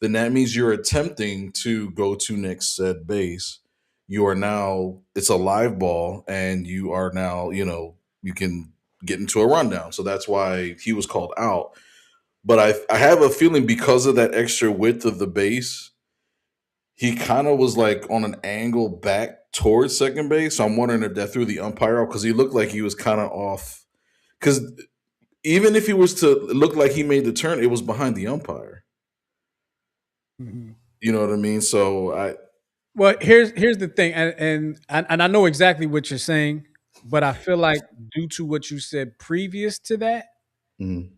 then that means you're attempting to go to next said base. You are now, it's a live ball, and you are now, you can get into a rundown. So that's why he was called out. But I have a feeling because of that extra width of the base, he kind of was like on an angle back towards second base. So I'm wondering if that threw the umpire off because he looked like he was kind of off. Because even if he was to look like he made the turn, it was behind the umpire. Mhm. You know what I mean? So Well, here's the thing, and I know exactly what you're saying, but I feel like due to what you said previous to that, mhm.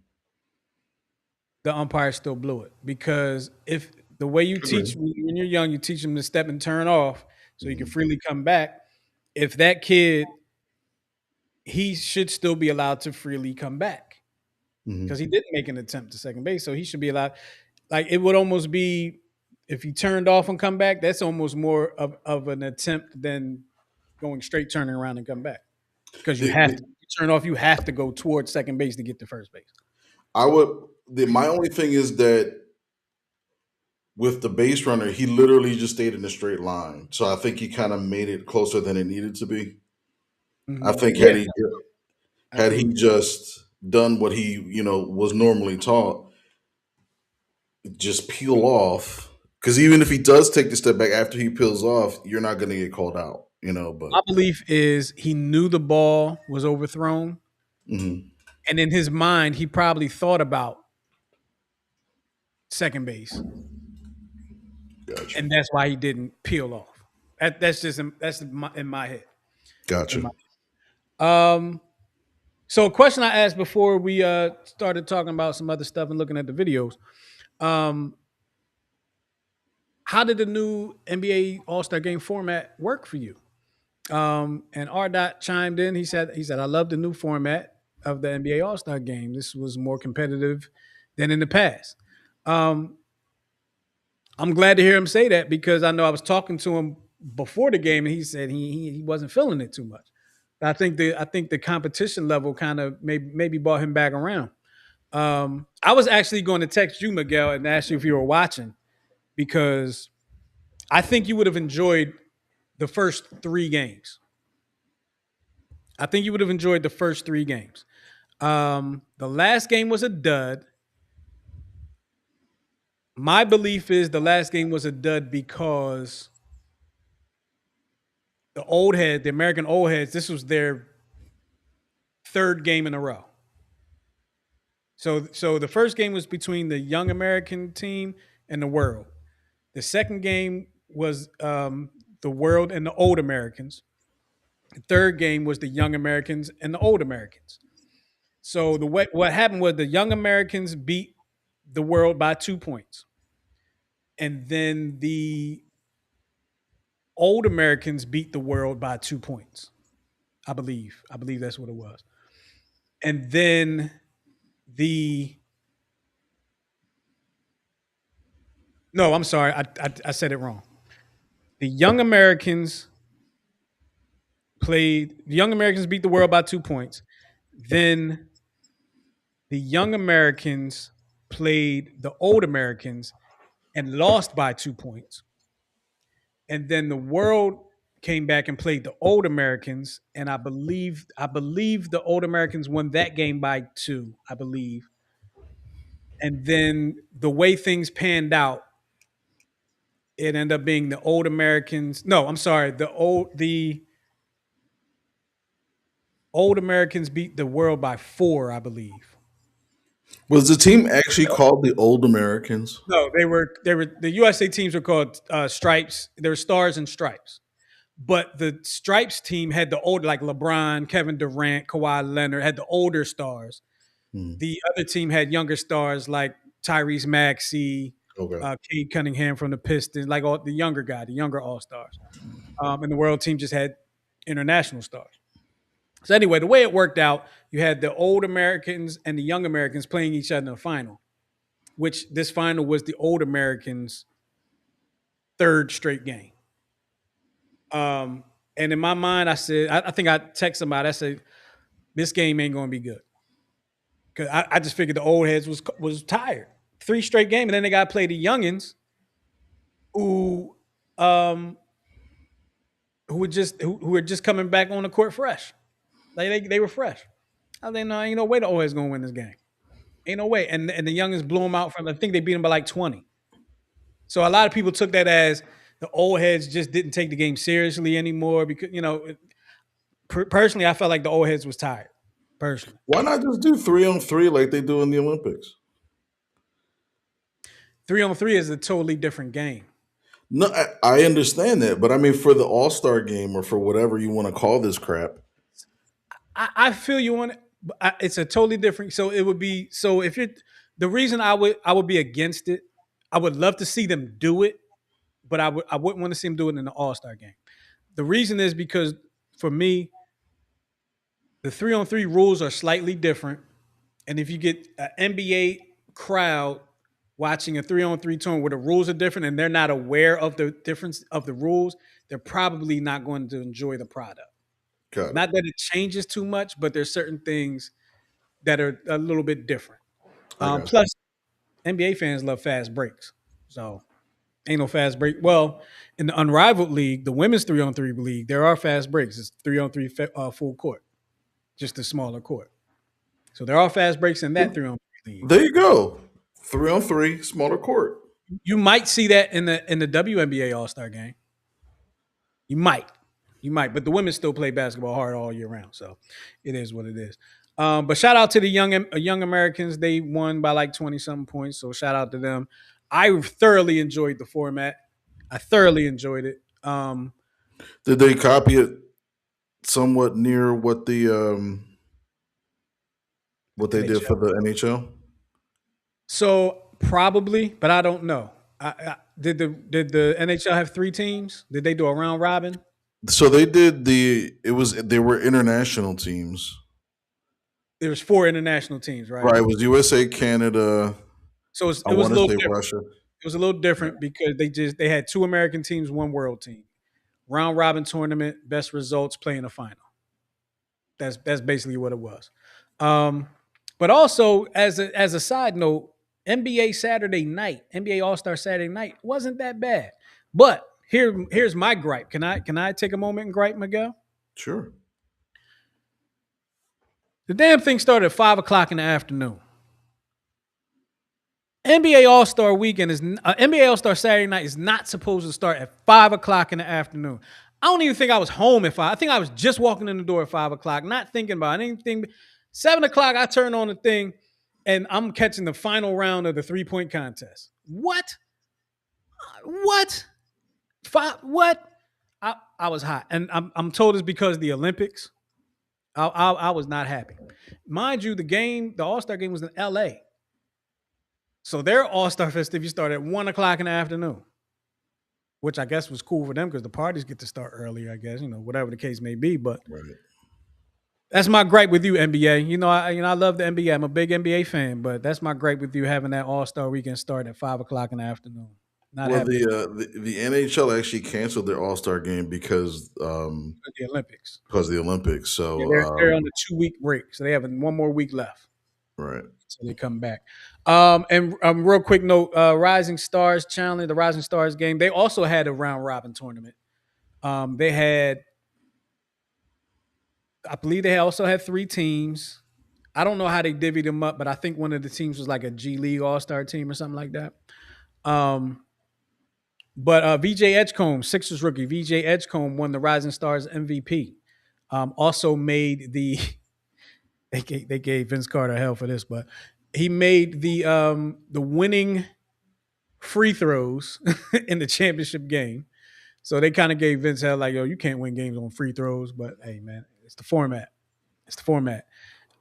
the umpire still blew it because if the way you teach when you're young, you teach them to step and turn off so you can freely come back. If that kid, he should still be allowed to freely come back because he didn't make an attempt to second base, so he should be allowed. Like it would almost be if he turned off and come back. That's almost more of an attempt than going straight, turning around and come back because you have to turn off. You have to go towards second base to get to first base. I would. My only thing is that with the base runner, he literally just stayed in a straight line. So I think he kind of made it closer than it needed to be. I think had he just done what he was normally taught, just peel off. Because even if he does take the step back after he peels off, you're not going to get called out. But My belief is he knew the ball was overthrown, Mhm. and in his mind, he probably thought about second base, Gotcha. and that's why he didn't peel off. That's in my head. Gotcha. So a question I asked before we started talking about some other stuff and looking at the videos. How did the new NBA All-Star Game format work for you? And R. Dot chimed in. He said, I love the new format of the NBA All-Star Game. This was more competitive than in the past. I'm glad to hear him say that because I know I was talking to him before the game and he said he wasn't feeling it too much. I think the competition level kind of maybe brought him back around. I was actually going to text you, Miguel, and ask you if you were watching because I think you would have enjoyed the first 3 games. I think you would have enjoyed the first 3 games. The last game was a dud. My belief is the last game was a dud because the American old heads, this was their 3rd game in a row. So the first game was between the young American team and the World. The second game was the World and the old Americans. The third game was the young Americans and the old Americans. So what happened was the young Americans beat the World by 2 points. And then the old Americans beat the World by 2 points. I believe that's what it was. And then no, I'm sorry. I said it wrong. The young Americans beat the World by 2 points. Then the young Americans played the old Americans and lost by 2 points. And then the World came back and played the old Americans, and I believe the old Americans won that game by 2, I believe. And then the way things panned out, it ended up being the old Americans. No, I'm sorry. The old Americans beat the World by 4, I believe. Was the team actually called the Old Americans? No, they were the USA teams were called Stripes. They were Stars and Stripes. But the Stripes team had the old, like LeBron, Kevin Durant, Kawhi Leonard, had the older stars. The other team had younger stars like Tyrese Maxey, Cade Cunningham from the Pistons, like all the younger all-stars. And the World team just had international stars. So anyway, the way it worked out, you had the old Americans and the young Americans playing each other in the final, which this final was the old Americans' 3rd straight game. And in my mind, I said, I think I text somebody, I said, this game ain't going to be good. Because I just figured the old heads was tired. 3 straight games, and then they got to play the youngins who were just coming back on the court fresh. Like they were fresh. I think, no, ain't no way the old heads going to win this game. Ain't no way. And the youngins blew them out I think they beat them by like 20. So a lot of people took that as the old heads just didn't take the game seriously anymore because personally, I felt like the old heads was tired. Personally, Why not just do 3-on-3 like they do in the Olympics? 3-on-3 is a totally different game. No, I understand that, but I mean, for the All-Star game or for whatever you want to call this crap, I feel you on it. But it's a totally different. So it would be so if you're the reason I would be against it. I would love to see them do it, but I wouldn't want to see them do it in the All-Star game. The reason is because for me, the 3-on-3 rules are slightly different, and if you get an NBA crowd watching a 3-on-3 tournament where the rules are different and they're not aware of the difference of the rules, they're probably not going to enjoy the product. got it. Not that it changes too much, but there's certain things that are a little bit different. I got you. Plus, NBA fans love fast breaks, so ain't no fast break. Well, in the Unrivaled League, the women's 3-on-3 league, there are fast breaks. It's 3-on-3 full court, just a smaller court. So there are fast breaks in that 3-on-3 league. There you go. 3-on-3, smaller court. You might see that in the WNBA All-Star game. You might, but the women still play basketball hard all year round, so it is what it is. But shout out to the young Americans. They won by like 20-something points, so shout out to them. I thoroughly enjoyed the format. I thoroughly enjoyed it. Did they copy it somewhat near what they did for the NHL? So probably, but I don't know. Did the NHL have 3 teams? Did they do a round robin? So they did they were international teams. There was 4 international teams, right? Right. It was USA, Canada. So it I was want a to little say different. Russia. It was a little different because they had 2 American teams, 1 world team. Round robin tournament, best results play in the final. That's basically what it was. But also as a side note, NBA All-Star Saturday night wasn't that bad. But here's my gripe. Can I take a moment and gripe, Miguel? Sure. The damn thing started at 5:00 in the afternoon. NBA All-Star Weekend is NBA All-Star Saturday night is not supposed to start at 5:00 in the afternoon. I don't even think I was home at 5. I think I was just walking in the door at 5:00, not thinking about anything. 7:00, I turn on the thing, and I'm catching the final round of the 3-point contest. What? What? What? I was hot, and I'm told it's because of the Olympics. I was not happy. Mind you, the All-Star game was in LA. So their All-Star festivity started at 1:00 in the afternoon, which I guess was cool for them because the parties get to start earlier, I guess, whatever the case may be. But that's my gripe with you, NBA. I love the NBA. I'm a big NBA fan, but that's my gripe with you having that All-Star weekend start at 5:00 in the afternoon. The NHL actually canceled their All-Star game because the Olympics. Because of the Olympics. So they're on a 2-week break, so they have 1 more week left. Right. So they come back. And real quick note, Rising Stars Challenge, the Rising Stars game, they also had a round robin tournament. They had, I believe they also had 3 teams. I don't know how they divvied them up, but I think one of the teams was like a G League All-Star team or something like that. But VJ Edgecombe, Sixers rookie, VJ Edgecombe won the Rising Stars MVP. Also made they gave Vince Carter hell for this, but he made the winning free throws in the championship game. So they kind of gave Vince hell like, yo, you can't win games on free throws. But hey, man, it's the format. It's the format.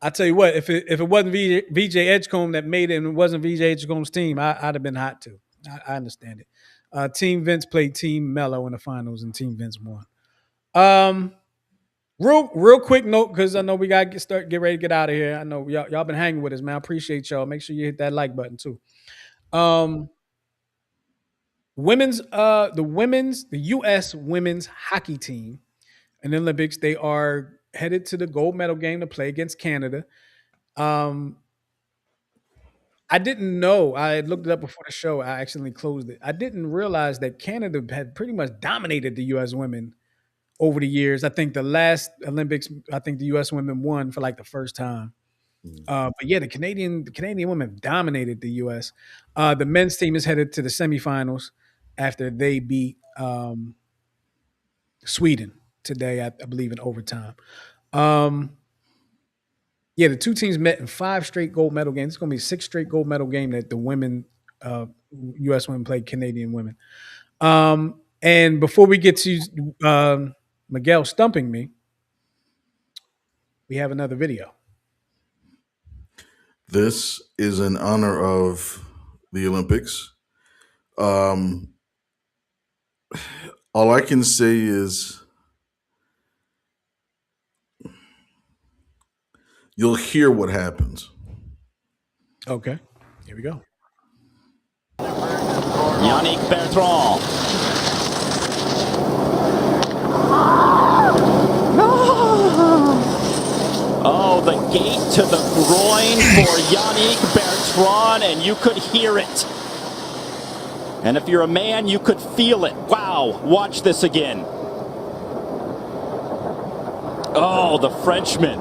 I tell you what, if it wasn't VJ Edgecombe that made it and it wasn't VJ Edgecombe's team, I'd have been hot too. I understand it. Team Vince played Team Mello in the finals, and Team Vince won. Real quick note, because I know we gotta get ready to get out of here. I know y'all been hanging with us, man. I appreciate y'all. Make sure you hit that like button too. The U.S. women's hockey team in the Olympics, they are headed to the gold medal game to play against Canada. I didn't know. I had looked it up before the show. I accidentally closed it. I didn't realize that Canada had pretty much dominated the U.S. women over the years. I think the last Olympics, the U.S. women won for like the first time. But yeah, the Canadian women dominated the U.S. The men's team is headed to the semifinals after they beat Sweden today, I believe, in overtime. Um, yeah, the two teams met in 5 straight gold medal games. It's going to be a 6 straight gold medal game that the women, U.S. women played Canadian women. And before we get to Miguel stumping me, we have another video. This is in honor of the Olympics. All I can say is you'll hear what happens. Okay, here we go. Yannick Bertrand. Oh, the gate to the groin for Yannick Bertrand, and you could hear it. And if you're a man, you could feel it. Wow, watch this again. Oh, the Frenchman.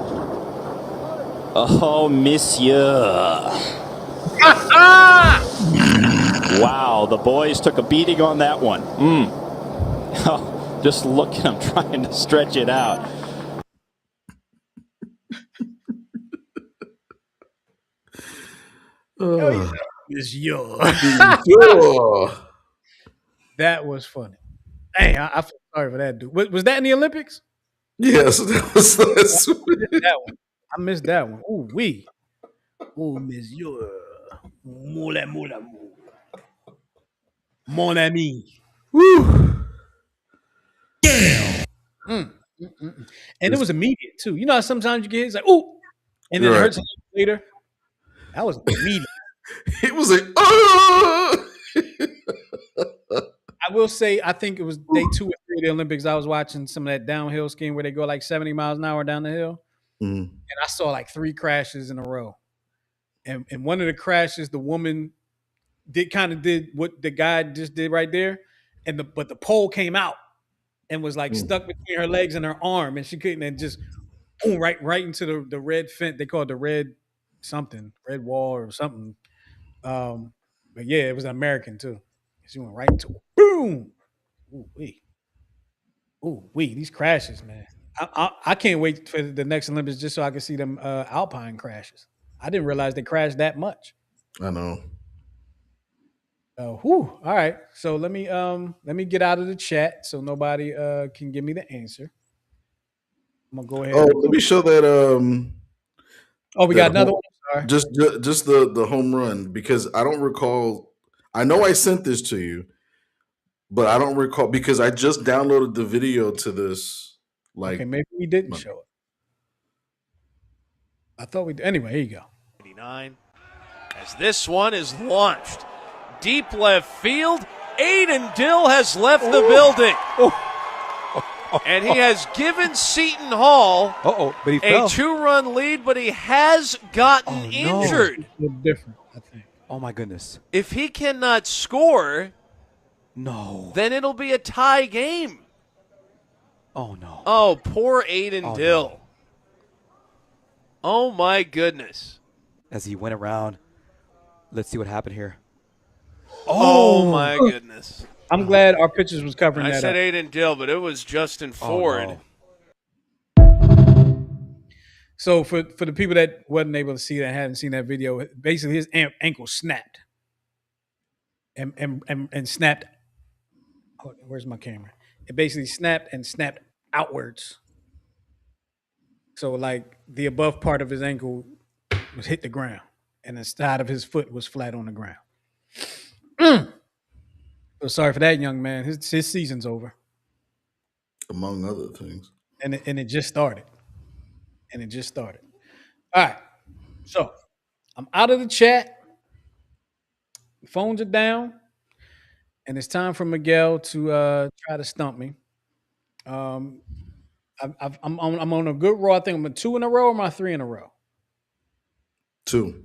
Oh, monsieur. Wow, the boys took a beating on that one. Oh, just look at them trying to stretch it out. It's yours. Sure. That was funny. Dang, I feel sorry for that dude. Was that in the Olympics? Yes, that was That one. I missed that one. Ooh, wee. Ooh, monsieur. Moula, moula, moula. Mon ami. Woo. And it was immediate, too. You know how sometimes you get it's like, ooh, and then it Right. hurts later? That was immediate. It was like, oh. I will say, I think it was day 2 or 3 of the Olympics. I was watching some of that downhill skiing where they go like 70 miles an hour down the hill. Mhm. And I saw like 3 crashes in a row. And one of the crashes, the woman did what the guy just did right there. But the pole came out and was like stuck between her legs and her arm, and she couldn't, and just boom, right into the red fence. They call it the red wall or something. But yeah, it was an American too. She went right into it. Boom. Ooh wee, these crashes, man. I can't wait for the next Olympics just so I can see them Alpine crashes. I didn't realize they crashed that much. I know. All right. So let me get out of the chat so nobody can give me the answer. I'm gonna go ahead. Oh, let me show that. We got another one. Sorry. Just the home run, because I don't recall. I know I sent this to you, but I don't recall because I just downloaded the video to this. Like, Okay, maybe we didn't show it. I thought we did. Anyway, here you go. 89 as this one is launched deep left field. Aiden Dill has left the building. And he has given Seton Hall but he a fell. 2-run lead, but he has gotten no. injured. It's a little different, I think. Oh my goodness. If he cannot score, No. then it'll be a tie game. Oh no. Oh, poor Aiden Oh, Dill. no. Oh my goodness. As he went around. Let's see what happened here. Oh my goodness. I'm glad our pictures was covering I that said up. Aiden Dill, but it was Justin Ford. no. So for the people that wasn't able to see that, hadn't seen that video, basically his ankle snapped. And snapped. Where's my camera? It basically snapped and snapped outwards. So like the above part of his ankle was hit the ground, and the side of his foot was flat on the ground. So sorry for that, young man. His season's over, among other things. and it just started. All right, so I'm out of the chat. The phones are down, and it's time for Miguel to try to stump me. I'm on a good roll. I think I'm a 2 in a row or my 3 in a row. 2.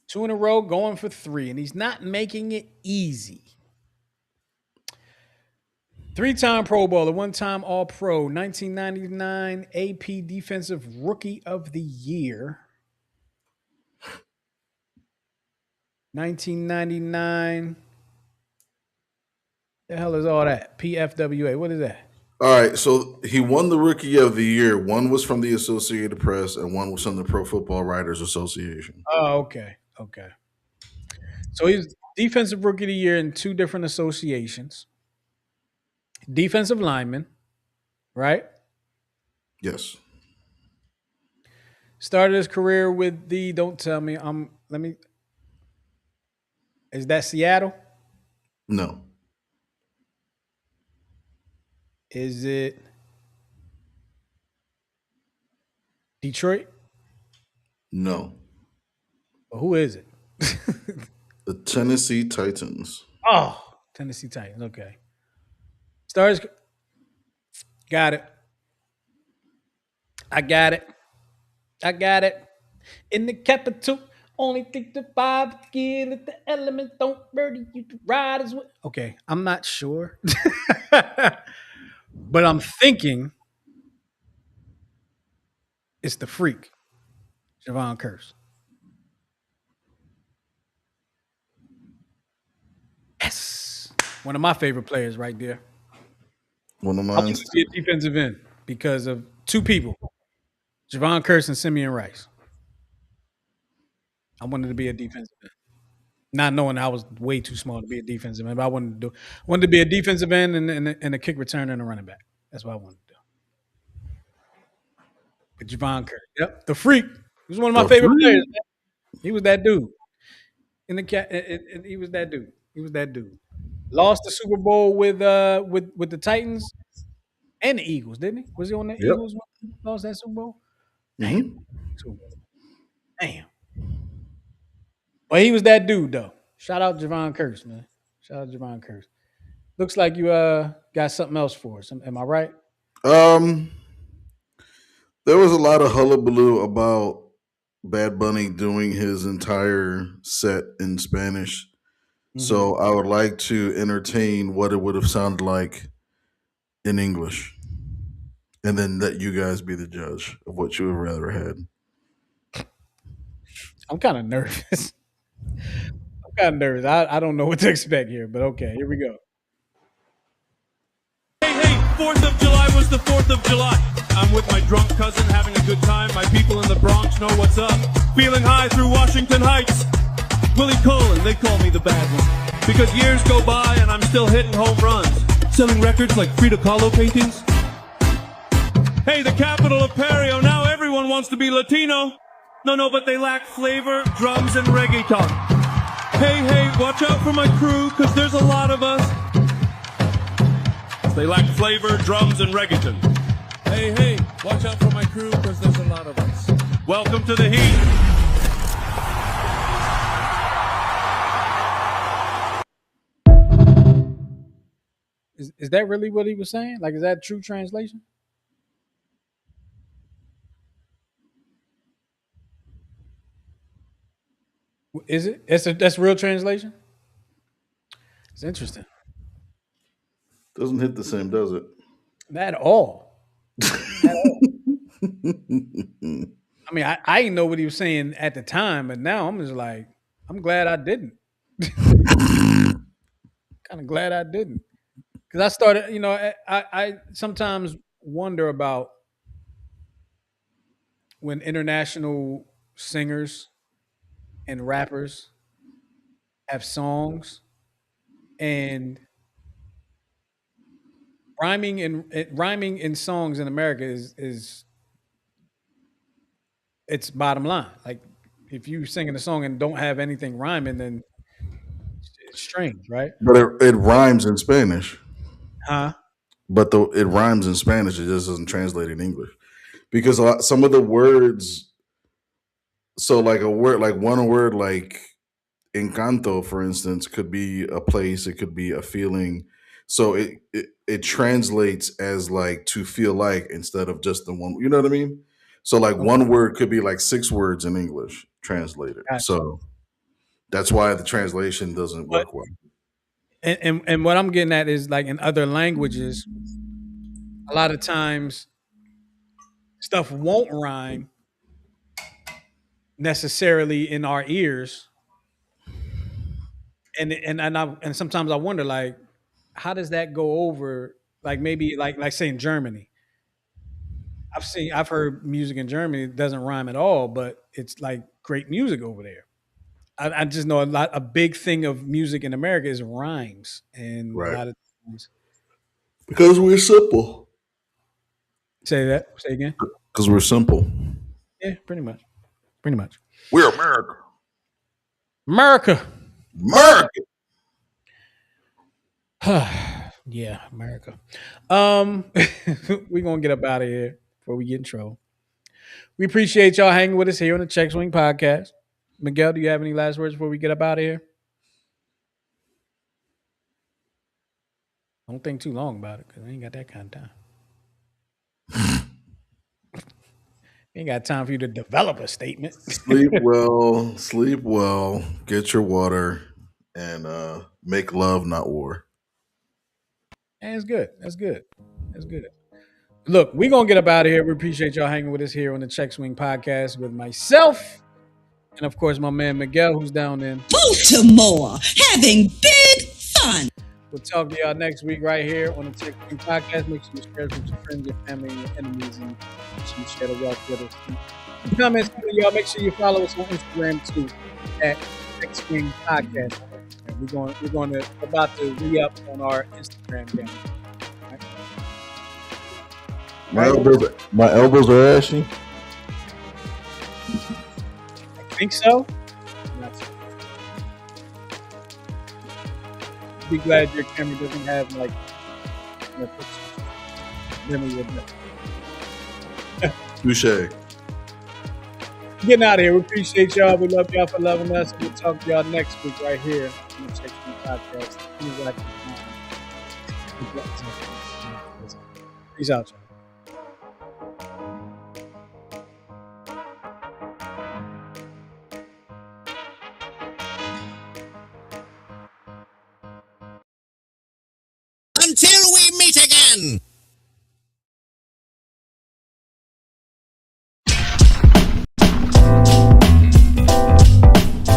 2 in a row, going for 3, and he's not making it easy. 3-time Pro Bowler, 1-time All-Pro, 1999 AP Defensive Rookie of the Year, 1999 The hell is all that? PFWA. What is that? All right, so he won the Rookie of the Year. One was from the Associated Press, and one was from the Pro Football Writers Association. Oh, okay. Okay. So he's defensive rookie of the year in 2 different associations. Defensive lineman, right? Yes. Started his career with the don't tell me, let me is that Seattle? No. Is it Detroit? No. Or who is it? The Tennessee Titans. Oh, Tennessee Titans. Okay. Stars. Got it. I got it. I got it. In the capital, only think the vibe skill if the elements don't murder you to ride as well. Okay, I'm not sure. But I'm thinking it's the freak, Javon Curse. Yes. One of my favorite players right there. One of I mine. wanted to be a defensive end because of 2 people, Javon Curse and Simeon Rice. I wanted to be a defensive end. Not knowing I was way too small to be a defensive end, but I wanted to be a defensive end and a kick returner and a running back. That's what I wanted to do. But Javon Curse, yep, the freak. He was one of my favorite players. Man. He was that dude. He was that dude. He was that dude. Lost the Super Bowl with the Titans and the Eagles, didn't he? Was he on the Eagles when he lost that Super Bowl? Damn. Damn. But he was that dude though. Shout out Javon Curse, man. Shout out Javon Curse. Looks like you got something else for us. Am I right? There was a lot of hullabaloo about Bad Bunny doing his entire set in Spanish. So I would like to entertain what it would have sounded like in English. And then let you guys be the judge of what you would rather had. I'm kind of nervous. I don't know what to expect here, but okay, here we go. Hey, 4th of July was the 4th of July. I'm with my drunk cousin having a good time. My people in the Bronx know what's up. Feeling high through Washington Heights. Willie Colin, they call me the bad one. Because years go by and I'm still hitting home runs. Selling records like Frida Kahlo paintings. Hey, the capital of Perio, now everyone wants to be Latino. No, but they lack flavor, drums, and reggaeton. Hey, watch out for my crew, cause there's a lot of us. They lack flavor, drums, and reggaeton. Hey, watch out for my crew, cause there's a lot of us. Welcome to the heat. Is that really what he was saying? Like, is that true translation? Is it? That's real translation? It's interesting. Doesn't hit the same, does it? Not at all. At all. I mean, I didn't know what he was saying at the time, but now I'm just like, I'm glad I didn't. Kind of glad I didn't. Because I started, I sometimes wonder about when international singers and rappers have songs and rhyming in songs in America is it's bottom line. Like if you singing a song and don't have anything rhyming, then it's strange, right? But it rhymes in Spanish. Huh? But it rhymes in Spanish. It just doesn't translate in English because some of the words. So like one word like encanto, for instance, could be a place. It could be a feeling. So it translates as like to feel like instead of just the one. You know what I mean? So like one word could be like 6 words in English translated. Gotcha. So that's why the translation doesn't work well. And what I'm getting at is like in other languages, a lot of times stuff won't rhyme necessarily in our ears. And sometimes I wonder like how does that go over? Like maybe like say in Germany. I've heard music in Germany. It doesn't rhyme at all, but it's like great music over there. I just know a big thing of music in America is rhymes, and a Right. lot of times Because we're simple. say again. Because we're simple. Yeah, pretty much. Pretty much. We're America. America. America. Yeah, America. We're gonna get up out of here before we get in trouble. We appreciate y'all hanging with us here on the Check Swing Podcast. Miguel, do you have any last words before we get up out of here? Don't think too long about it because I ain't got that kind of time. Ain't got time for you to develop a statement. Sleep well, get your water, and make love, not war. That's good. That's good. That's good. Look, we're going to get up out of here. We appreciate y'all hanging with us here on the Check Swing Podcast with myself and, of course, my man Miguel, who's down in Baltimore, having big fun. We'll talk to y'all next week right here on the Check Swing Podcast. Make sure you share it with your friends, your family, and your enemies, and make sure you share the wealth with us. And comments, y'all. Make sure you follow us on Instagram too at Check Swing Podcast. We're about to re-up on our Instagram game. My elbows are ashy. I think so. Be glad your camera doesn't have like memory with that. Touche. Getting out of here. We appreciate y'all. We love y'all for loving us. We'll talk to y'all next week right here on the Check Swing Podcast. Peace out, y'all. Until we meet again.